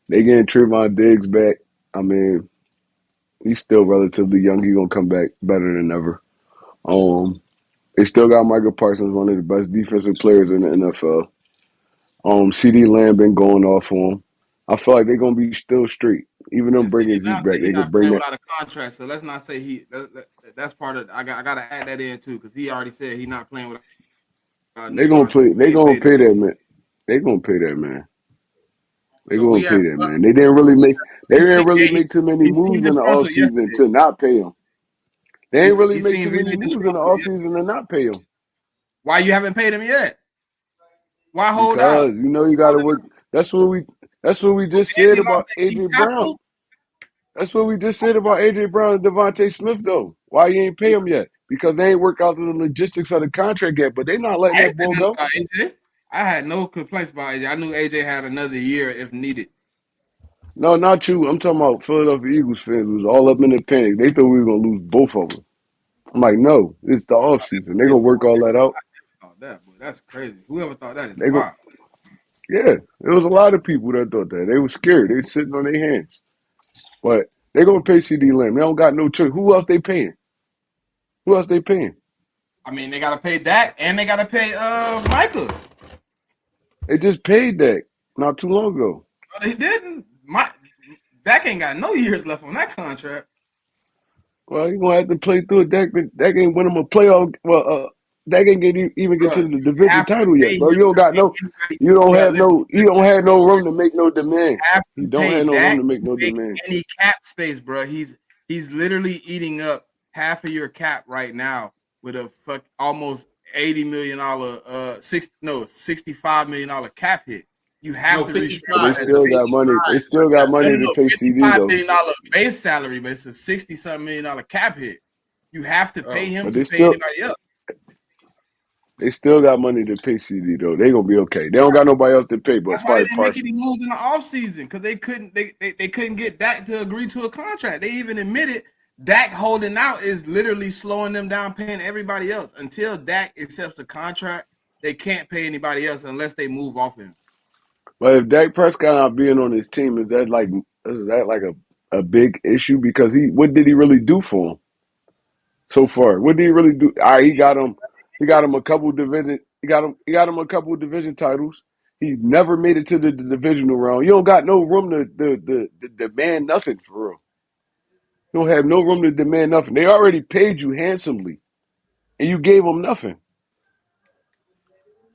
they getting Trayvon Diggs back. I mean, he's still relatively young. He gonna come back better than ever. Um, they still got Michael Parsons, one of the best defensive players in the NFL. CD Lamb been going off on him. I feel like they're gonna be still straight. Even them And CD bringing Lamb Zeke said back, he's they could not bring playing that. without a contract. So let's not say that's part of. I gotta add that in too because he already said he's not playing without a They new gonna play. contract. They They ain't gonna paid him pay yet. that man. They gonna pay that man. They So we gonna pay have that man. They didn't really make. They He didn't seemed, really yeah, make too many he moves seemed in the disgruntled offseason yesterday. to not pay him. They ain't really He make too seemed many very moves in the disgruntled yesterday. offseason to not pay him. Why you haven't paid him yet? Why hold out? Because you know you gotta work. That's what we that's what we just And said they lost about their D AJ Brown. tackle. That's what we just said about AJ Brown and Devontae Smith though. Why you ain't pay him yet? Because they ain't worked out the logistics of the contract yet, but they not letting I ain't that said bull nothing go. about AJ. I had no complaints about AJ. I knew AJ had another year if needed. No, not you. I'm talking about Philadelphia Eagles fans who was all up in the panic. They thought we were gonna lose both of them. I'm like, no, it's the off season. They gonna work all that out. I never thought that, boy. That's crazy. Whoever thought that is They go wild. yeah. There was a lot of people that thought that. They were scared. They was sitting on their hands. But they gonna pay CD Lamb. They don't got no choice. Who else they paying? Who else they paying? I mean, they gotta pay Dak and they gotta pay Michael. They just paid that not too long ago. But they didn't. Dak ain't got no years left on that contract. Well, you gonna have to play through it. Dak ain't win them a playoff. Well, Dak ain't even get Bro, to the you division have to title pay yet, him bro. You don't to got make no. anybody. You don't Bro, have no. You don't have no room to make no you demand. have You to don't pay have no room Dak to make to no make demand. any cap space, bro. He's literally eating up half of your cap right now with a almost $80 million, $65 million cap hit. You have No, to But they 55. restructure It's that. still got money. They 55. still got No, money no, to no, pay CD $55 though. million base salary, but it's a $60-something million cap hit. You have to pay Oh, him But to pay anybody else. they still got money to pay CD though. They gonna be okay. They don't got nobody else to pay, but That's why they probably didn't make any Parsons. moves in the offseason because they couldn't get Dak to agree to a contract. They even admitted Dak holding out is literally slowing them down paying everybody else. Until Dak accepts a contract, they can't pay anybody else unless they move off him. But if Dak Prescott not being on his team, is that like a big issue? Because what did he really do for him so far? What did he really do? All right, he got him a couple division he got him a couple division titles. He never made it to the divisional round. You don't got no room to demand nothing for real. You don't have no room to demand nothing. They already paid you handsomely, and you gave them nothing.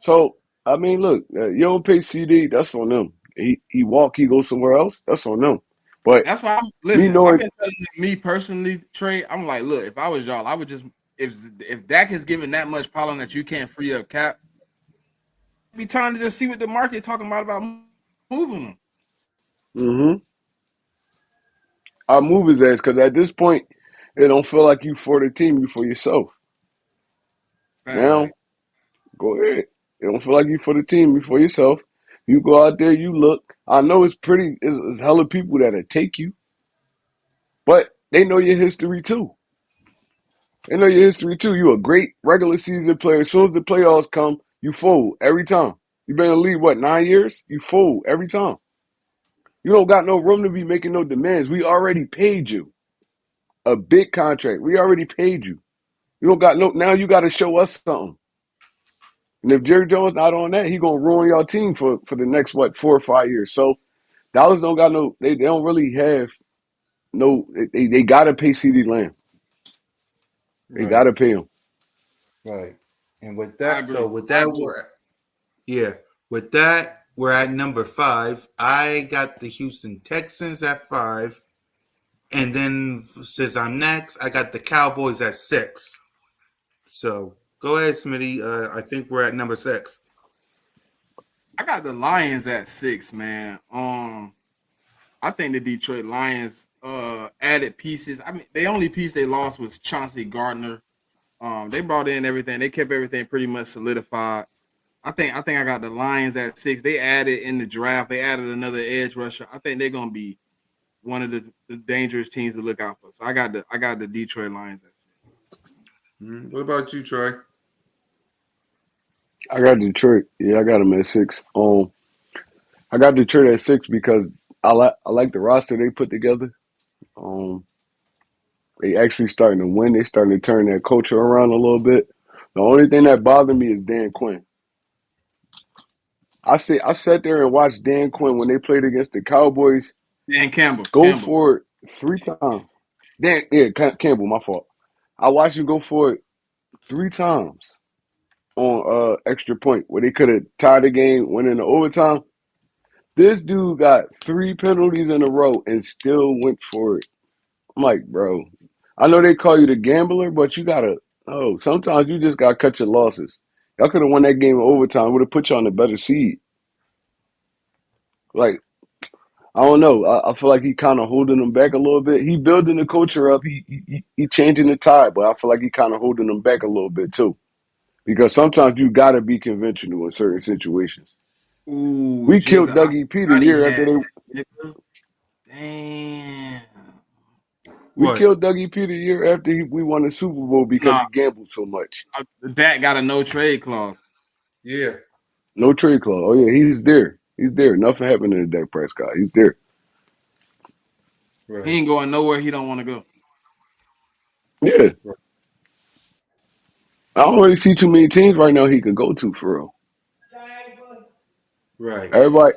So I mean, look, you don't pay CD, that's on them. He he goes somewhere else, that's on them. But That's why me I've knowing, been telling me personally, Trey, I'm like, look, if I was y'all, I would just if Dak is given that much pollen that you can't free up cap, be trying to just see what the market talking about moving them. mm-hmm, I move his ass because at this point, it don't feel like you for the team, you for yourself. Fact. Now, go ahead. It don't feel like you for the team, you for yourself. You go out there, you look. I know it's hella people that'll take you, but they know your history too. They know your history too. You a great regular season player. As soon as the playoffs come, you fold every time. You been in the league, what, 9 years? You fold every time. You don't got no room to be making no demands. We already paid you a big contract. We already paid you. You don't got no, now you got to show us something. And if Jerry Jones not on that, he going to ruin your team for the next, what, 4 or 5 years. So Dallas don't got no, they don't really have no, they got to pay CD Lamb. They got right, to pay him. right. And with I that, so agree. with I that, agree. yeah, with that, we're at number 5. I got the Houston Texans at 5. And then since I'm next, I got the Cowboys at 6. So go ahead, Smitty. I think we're at number 6. I got the Lions at 6, man. I think the Detroit Lions added pieces. I mean, the only piece they lost was Chauncey Gardner. They brought in everything. They kept everything pretty much solidified. I think I got the Lions at 6. They added in the draft. They added another edge rusher. I think they're gonna be one of the dangerous teams to look out for. So I got the Detroit Lions at 6. What about you, Troy? I got Detroit. Yeah, I got them at 6. I got Detroit at 6 because I like the roster they put together. Um, they actually starting to win. They starting to turn their culture around a little bit. The only thing that bothered me is Dan Quinn. I sat there and watched Dan Quinn when they played against the Cowboys Dan Campbell. go Campbell. for it 3 times. Campbell, my fault. I watched him go for it 3 times on extra point where they could have tied the game, went into overtime. This dude got 3 penalties in a row and still went for it. I'm like, bro, I know they call you the gambler, but you gotta. Oh, sometimes you just gotta cut your losses. Y'all could have won that game in overtime. Would have put you on a better seed. Like, I don't know. I feel like he kind of holding them back a little bit. He building the culture up. He changing the tide, but I feel like he kind of holding them back a little bit too. Because sometimes you gotta be conventional in certain situations. Ooh, We killed Jigga, I Dougie P the forgot he year had after they. that, nigga. Damn. We What? killed Dougie P the year after we won the Super Bowl because Nah, he gambled so much. that got a no trade clause. Yeah, No trade clause. Oh yeah, he's there. He's there. Nothing happened to Dak Prescott. He's there. He right, ain't going nowhere he don't want to go. Yeah. right, I don't really see too many teams right now he could go to for real. right. Everybody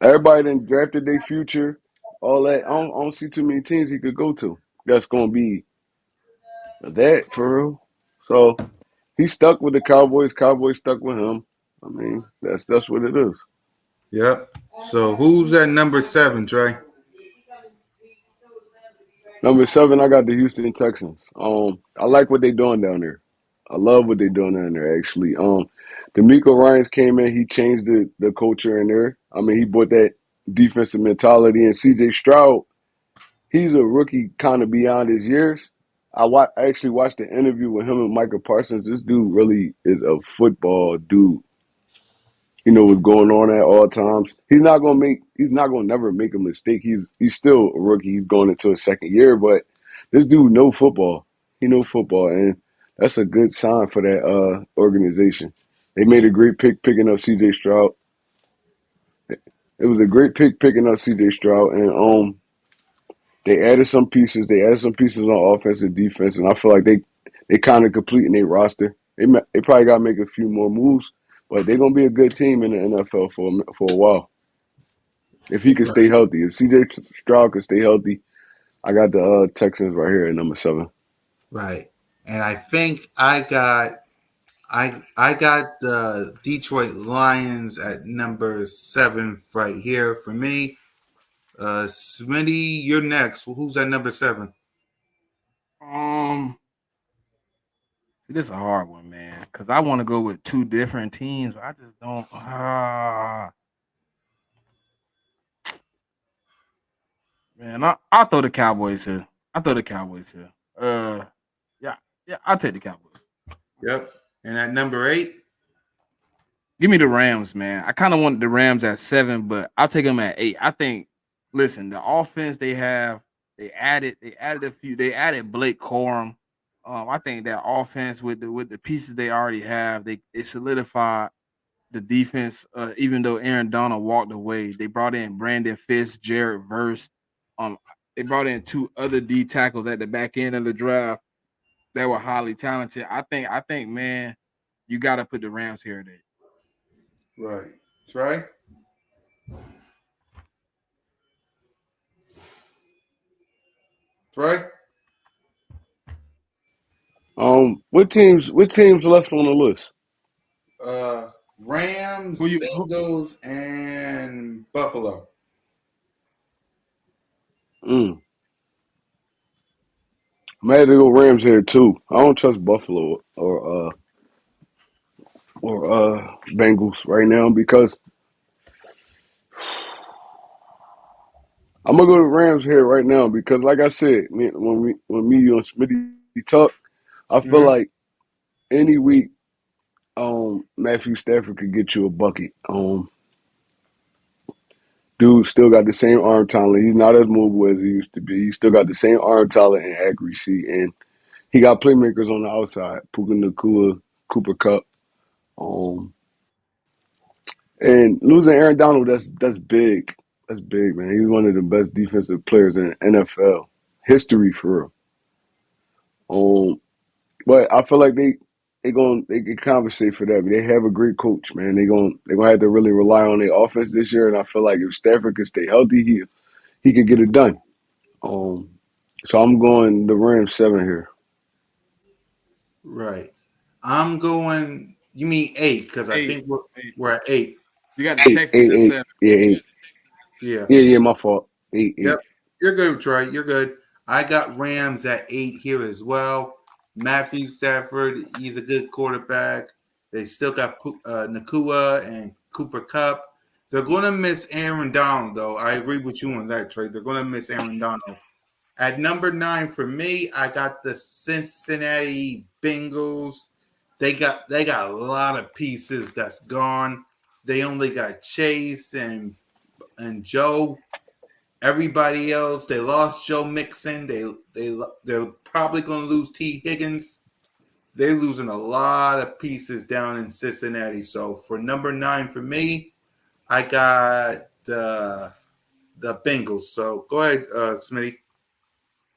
everybody then drafted their future, all that. I don't see too many teams he could go to. That's gonna be that for real. So he's stuck with the Cowboys. Cowboys stuck with him. I mean, that's what it is. Yep. So who's at number 7, Trey? Number 7, I got the Houston Texans. I like what they're doing down there. I love what they're doing in there. Actually, D'Amico Ryans came in. He changed the culture in there. I mean, he brought that defensive mentality. And C.J. Stroud, he's a rookie, kind of beyond his years. I actually watched the interview with him and Micah Parsons. This dude really is a football dude. You know what's going on at all times. He's not gonna never make a mistake. He's still a rookie. He's going into his second year, but this dude know football. He know football, and that's a good sign for that organization. They made a great pick picking up C.J. Stroud. It was a great pick picking up C.J. Stroud, and they added some pieces. They added some pieces on offense and defense, and I feel like they kind of completing their roster. They probably got to make a few more moves, but they're gonna be a good team in the NFL for a while if he can stay Right. healthy. If C.J. Stroud can stay healthy, I got the Texans right here at number 7. Right. And I think I got the Detroit Lions at number 7 right here for me. Smitty, you're next. Well, who's at number 7? Um, See, this is a hard one, man, because I want to go with two different teams, but I just don't. Man, I'll throw the Cowboys here. I'll throw the Cowboys here. Yeah, yeah, I'll take the Cowboys. Yep. And at number 8? Give me the Rams, man. I kind of want the Rams at 7, but I'll take them at 8. I think. Listen, the offense they have, they added a few. They added Blake Corum. I think that offense with the pieces they already have, they solidified the defense. Even though Aaron Donald walked away, they brought in Brandon Fisk, Jared Verse. Um, they brought in two other D tackles at the back end of the draft that were highly talented. I think, man, you got to put the Rams here today. Right. Trey? Trey? What teams left on the list? Uh, Who Rams, you? Who, Bengals, and Buffalo. Mm. I'm had to go Rams here too. I don't trust Buffalo or Bengals right now because I'm gonna go to Rams here right now because, like I said, when me you and Smitty talk, I feel Mm-hmm. like any week, Matthew Stafford could get you a bucket. Dude still got the same arm talent. He's not as mobile as he used to be. He still got the same arm talent and accuracy, and he got playmakers on the outside. Puka Nakua, Cooper Cup, um, and losing Aaron Donald. That's big. That's big, man. He's one of the best defensive players in NFL history for real. But I feel like they can compensate for that. They have a great coach, man. They gonna have to really rely on their offense this year. And I feel like if Stafford can stay healthy, he can get it done. Um, so I'm going the Rams 7 here. Right. I'm going. You mean 8? Because I eight, think we're eight. we're at 8. You got the Eight, Texans eight, at eight. 7. Yeah, eight. Yeah. Yeah. My fault. Eight, Yep. eight. You're good, Troy. You're good. I got Rams at 8 here as well. Matthew Stafford, he's a good quarterback. They still got Nakua and Cooper Cup. They're going to miss Aaron Donald, though. I agree with you on that, Trey. They're going to miss Aaron Donald. At number 9 for me, I got the Cincinnati Bengals. They got a lot of pieces that's gone. They only got Chase and Joe. Everybody else, they lost Joe Mixon. They're probably going to lose T Higgins. They're losing a lot of pieces down in Cincinnati. So for number 9 for me, I got the Bengals. So go ahead, Smitty.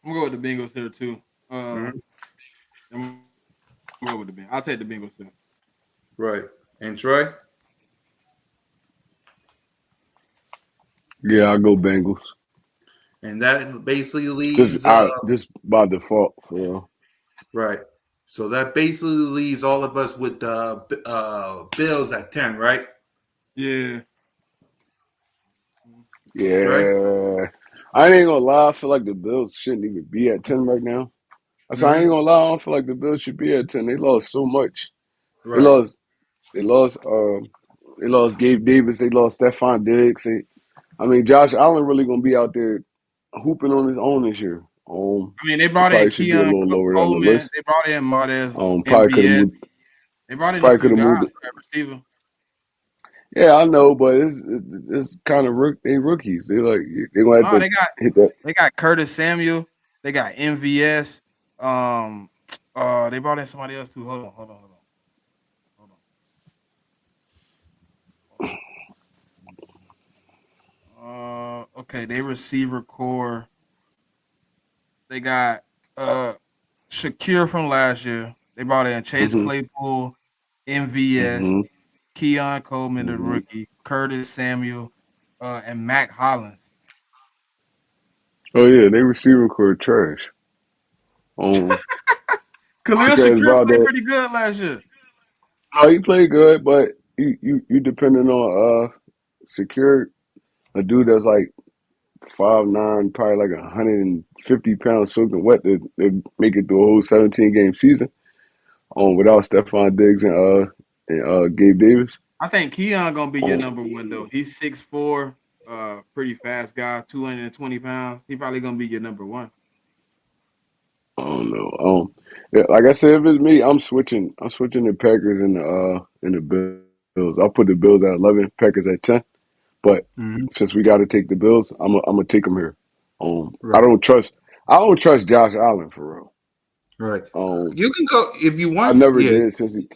I'm gonna go with the Bengals here too. Mm-hmm. I'm gonna go with the Bengals. I'll take the Bengals here. Right. And Troy? Yeah, I'll go Bengals. And that basically Just leaves just by default for real. right. So that basically leaves all of us with the Bills at 10, right? Yeah. Trey? Yeah. I ain't gonna lie, I feel like the Bills shouldn't even be at 10 right now. So I ain't gonna lie, I don't feel like the Bills should be at 10. They lost so much. They Right. lost. They lost. They lost Gabe Davis. They lost Stephon Diggs. I mean, Josh Allen really gonna be out there hooping on his own this year. I mean, they He brought in probably should be a Keon little lower down the Coleman. list. They brought in Martez, Probably could have MVS. moved. They brought in a Probably few could have guys moved. at receiver. Yeah, I know, but it's kind of they rookies. They gonna have No, to hit that. they got Curtis Samuel. They got MVS. Um, they brought in somebody else too. Hold on. Okay, they receiver core. They got Shakir from last year. They brought in Chase Hmm. Claypool, MVS, Hmm. Keon Coleman, the Hmm. rookie, Curtis Samuel, and Mac Hollins. Oh yeah, they receiver core trash. Khalil Because Shakir played Valdez, pretty good last year. oh, he played good, but you depending on secure a dude that's like 5'9", probably like 150 pounds soaking wet to make it through a whole 17 game season. Without Stephon Diggs and Gabe Davis. I think Keon gonna be your Um, number one though. He's 6'4", pretty fast guy, 220 pounds. He probably gonna be your number one. I don't know. Yeah, like I said, if it's me, I'm switching. I'm switching the Packers and the Bills. I'll put the Bills at 11, Packers at 10. But Hmm. since we got to take the Bills, I'm gonna take them here. I Right. don't trust. I don't trust Josh Allen for real. Right. Um, You can go if you I want. never Yeah. did since he.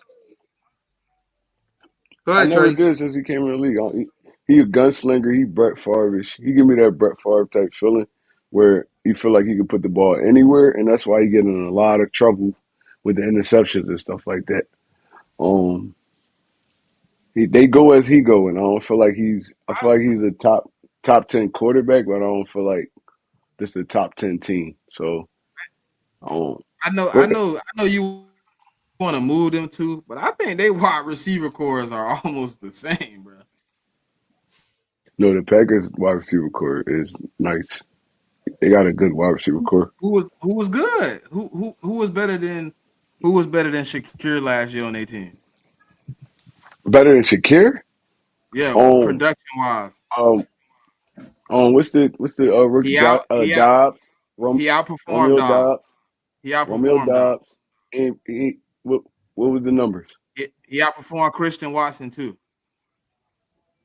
Go I ahead, never Trey. did since he came in the league. He a gunslinger. He Brett Favre-ish. He give me that Brett Favre type feeling where you feel like he can put the ball anywhere, and that's why he get in a lot of trouble with the interceptions and stuff like that. Um, they go as he go, and I don't feel like he's. I feel like he's a top 10 quarterback, but I don't feel like this is a top 10 team. So, um, I go know, I know you want to move them too, but I think they wide receiver cores are almost the same, bro. no, the Packers wide receiver core is nice. They got a good wide receiver core. Who was good? Who was better than Shakir last year on 18? Better than Shakir. Yeah, Um, production wise, um, what's the rookie he Dobbs, he outperformed Romeo Dobbs. Dobbs, He Romeo outperformed Dobbs. Dobbs, and what was the numbers? He outperformed Christian Watson too.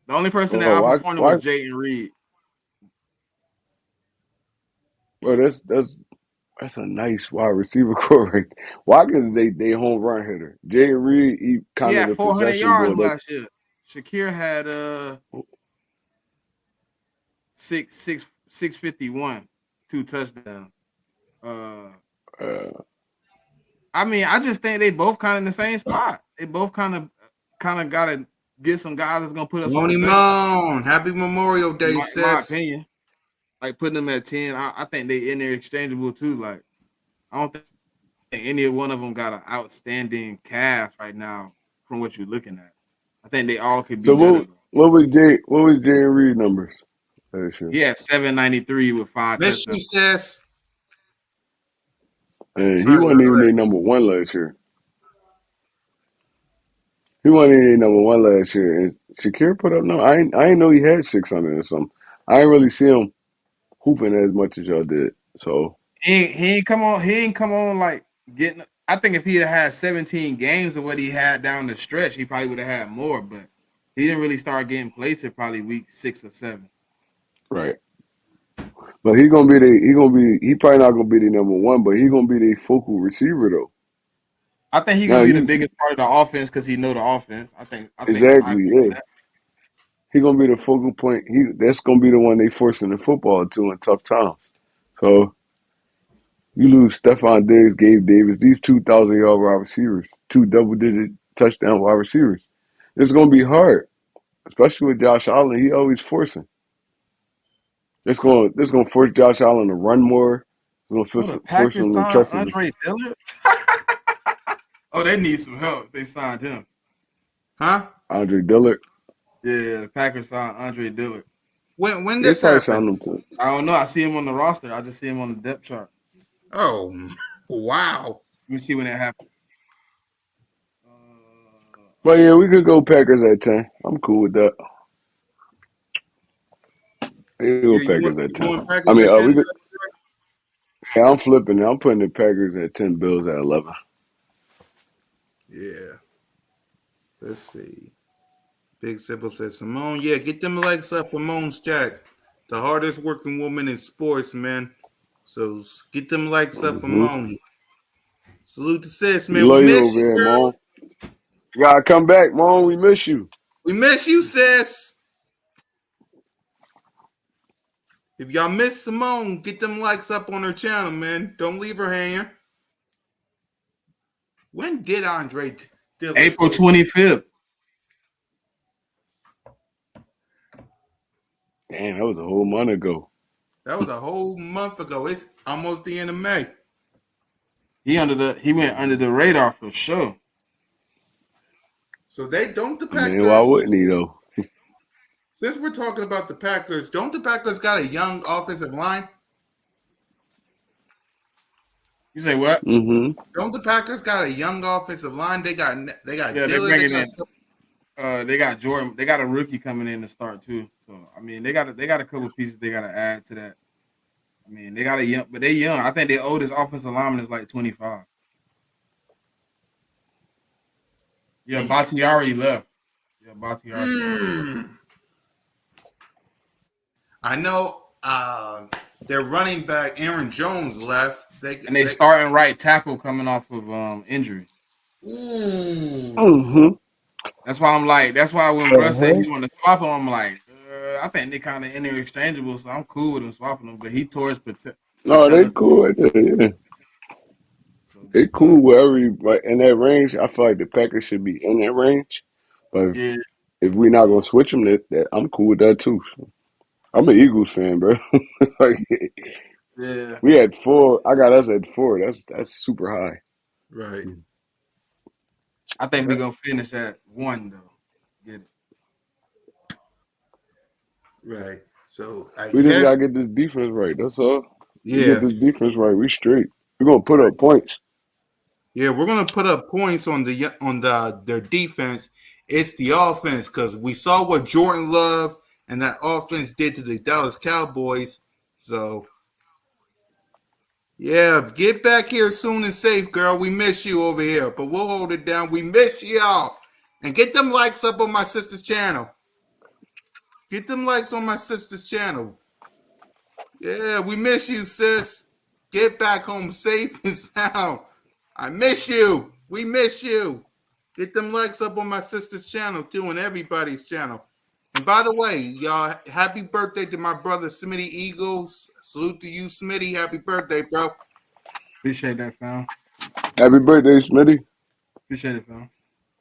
The only person that Oh, outperformed him was why? Jayden Reed. Well, that's a nice wide receiver core. Right? Watkins, they home run hitter. Jay Reed, he He kind of had the 400 possession boy. yards That last year. Shakir had six 51, 2 touchdowns. Uh, uh, I mean, I just think they both kind of in the same spot. They both kind of gotta get some guys that's gonna put us on the Money bench. Moan. Happy Memorial Day, In my sis. opinion, like putting them at 10, I think they in there exchangeable too. Like I don't think any one of them got an outstanding cast right now from what you're looking at. I think they all could be so better though. what was Jay Reed numbers last year? He had 793 with 5 Miss you, touchdowns. sis. And he Sorry, wasn't y'all. Go even ahead. their number one last year. He wasn't even their number one last year. And Shakir put up no. I ain't know he had 600 or something. I ain't really see him hooping as much as y'all did. So He ain't come on. He ain't come on like getting. I think if he had 17 games of what he had down the stretch, he probably would have had more. But he didn't really start getting played till probably week 6 or 7. right. But he probably not gonna be the number one, but he gonna be the focal receiver though. I think he's Now gonna be the you biggest part of the offense because he know the offense. I exactly, agree with yeah. that. He gonna be the focal point. That's gonna be the one they forcing the football to in tough times. So you lose Stephon Diggs, Gabe Davis, these 2,000-yard wide receivers, two double-digit touchdown wide receivers. It's gonna be hard, especially with Josh Allen. He always forcing. It's gonna force Josh Allen to run more. It's gonna Oh, the force Packers him to signed trust his. Andre Dillard. Oh, they need some help. They signed him. Huh? Andre Dillard. Yeah, the Packers signed Andre Dillard. When They this probably happened? signed him to. I don't know. I see him on the roster. I just see him on the depth chart. Oh. Wow. Let me see when that happened. But yeah, we could go Packers at 10. I'm cool with that. We can go Yeah, you Packers want at you 10. going I Packers mean, at 10? we could. Yeah, I'm flipping it. I'm putting the Packers at 10, Bills at 11. Yeah. Let's see. Big Simple says Simone. Yeah, get them likes up for Moan's Jack. The hardest working woman in sports, man. So get them likes up for Mm-hmm. Moan. Salute to sis, We man. We love you miss over you, here, girl. Mom. You gotta come back, Mom. We miss you. We miss you, sis. If y'all miss Simone, get them likes up on her channel, man. Don't leave her hanging. When did Andre Dillard April go? 25th. Damn, that was a whole month ago. That was a whole month ago. It's almost the end of May. He went under the radar for sure. So they don't the I mean, why Packers. wouldn't he though? Since we're talking about the Packers, don't the Packers got a young offensive line? You say what? Mm-hmm. Don't the Packers got a young offensive line? They got Yeah, they're Dillard. They bringing got in. They got Jordan. They got a rookie coming in to start too. So I mean, they got a couple pieces they got to add to that. I mean, they got a young, but they young. I think their oldest offensive lineman is like 25. Yeah, Bakhtiari left. Yeah, Bakhtiari. mm, I know their running back Aaron Jones left. And they starting right tackle coming off of injury. Ooh. Mm-hmm. That's why I'm like. That's why when Bruss said Uh-huh. he want to swap him, I'm like, I think they kind of interchangeable, so I'm cool with him swapping them. But he tore his No, they patella. cool right there, yeah. So, They but cool wherever you, right in that range. I feel like the Packers should be in that range. But yeah, if we're not gonna switch them, that I'm cool with that too. I'm an Eagles fan, bro. Like, yeah. we had 4. I got us at 4. That's super high. Right. I think we're Yep. gonna finish at 1 though. Get it? Right. So I We just guess gotta get this defense right. That's all. We get yeah. this defense right. We straight. We're gonna put up points. Yeah, we're gonna put up points on their defense. It's the offense because we saw what Jordan Love and that offense did to the Dallas Cowboys. So yeah, get back here soon and safe, girl. We miss you over here, but we'll hold it down. We miss y'all, and get them likes up on my sister's channel. Get them likes on my sister's channel. Yeah, we miss you, sis. Get back home safe and sound. I miss you. We miss you. Get them likes up on my sister's channel too, and everybody's channel. And by the way, y'all, happy birthday to my brother Smitty Eagles. Salute to you, Smitty. Happy birthday, bro. Appreciate that, fam. Happy birthday, Smitty. Appreciate it, fam.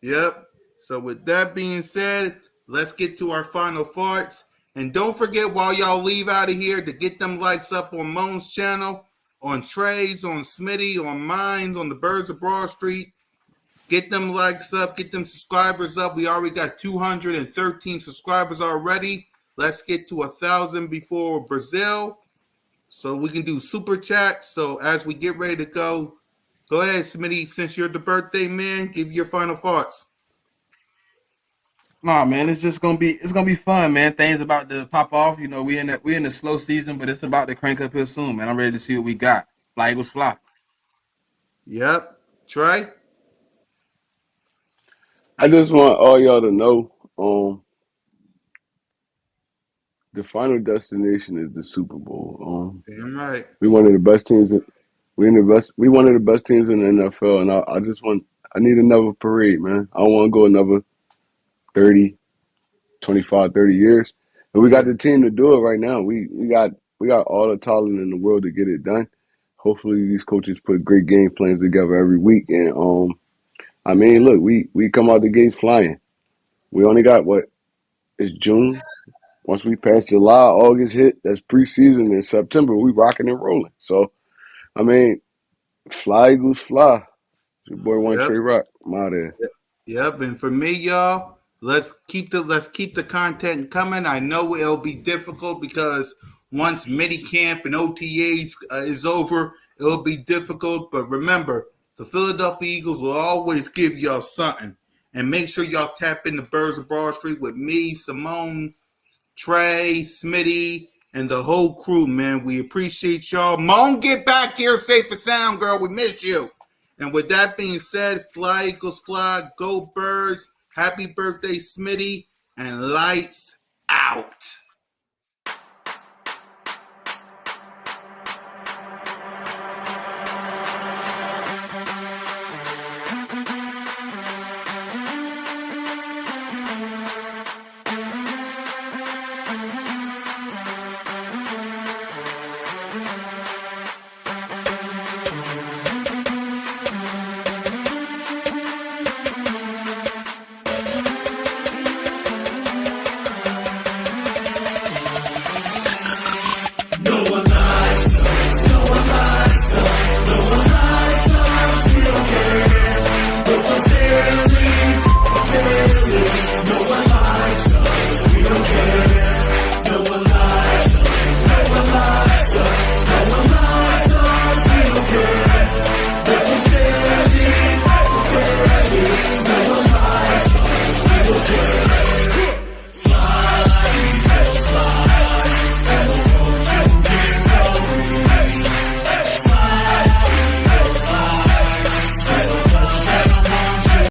Yep. So with that being said, let's get to our final thoughts. And don't forget while y'all leave out of here to get them likes up on Moan's channel, on Trey's, on Smitty, on mine, on the Birds of Broad Street. Get them likes up, get them subscribers up. We already got 213 subscribers already. Let's get to 1,000 before Brazil, so we can do super chat. So as we get ready to go ahead, Smitty. Since you're the birthday man, give your final thoughts. Nah, man, it's gonna be fun, man. Things about to pop off. You know, we in the slow season, but it's about to crank up here soon, man. I'm ready to see what we got. Fly Eagles fly. Yep. Trey. I just want all y'all to know, the final destination is the Super Bowl. Damn right. We one of the best teams. We in the best. We one of the best teams in the NFL, and I just want. I need another parade, man. I don't want to go another 30, 25, 30 years. And we got Yeah. the team to do it right now. We got all the talent in the world to get it done. Hopefully, these coaches put great game plans together every week. And I mean, look, we come out the gates flying. We only got what? It's June. Once we pass July, August hit. That's preseason. In September, we rocking and rolling. So I mean, fly Eagles fly. It's your boy One Yep. Trey Rock. I'm out there. Yep. And for me, y'all, let's keep the content coming. I know it'll be difficult because once mini camp and OTAs is over, It'll be difficult, but remember, the Philadelphia Eagles will always give y'all something. And make sure y'all tap into Birds of Broad Street with me, Simone, Trey, Smitty, and the whole crew, man. We appreciate y'all. Moan, get back here safe and sound, girl. We miss you. And with that being said, fly, Eagles, fly, go Birds. Happy birthday, Smitty, and lights out.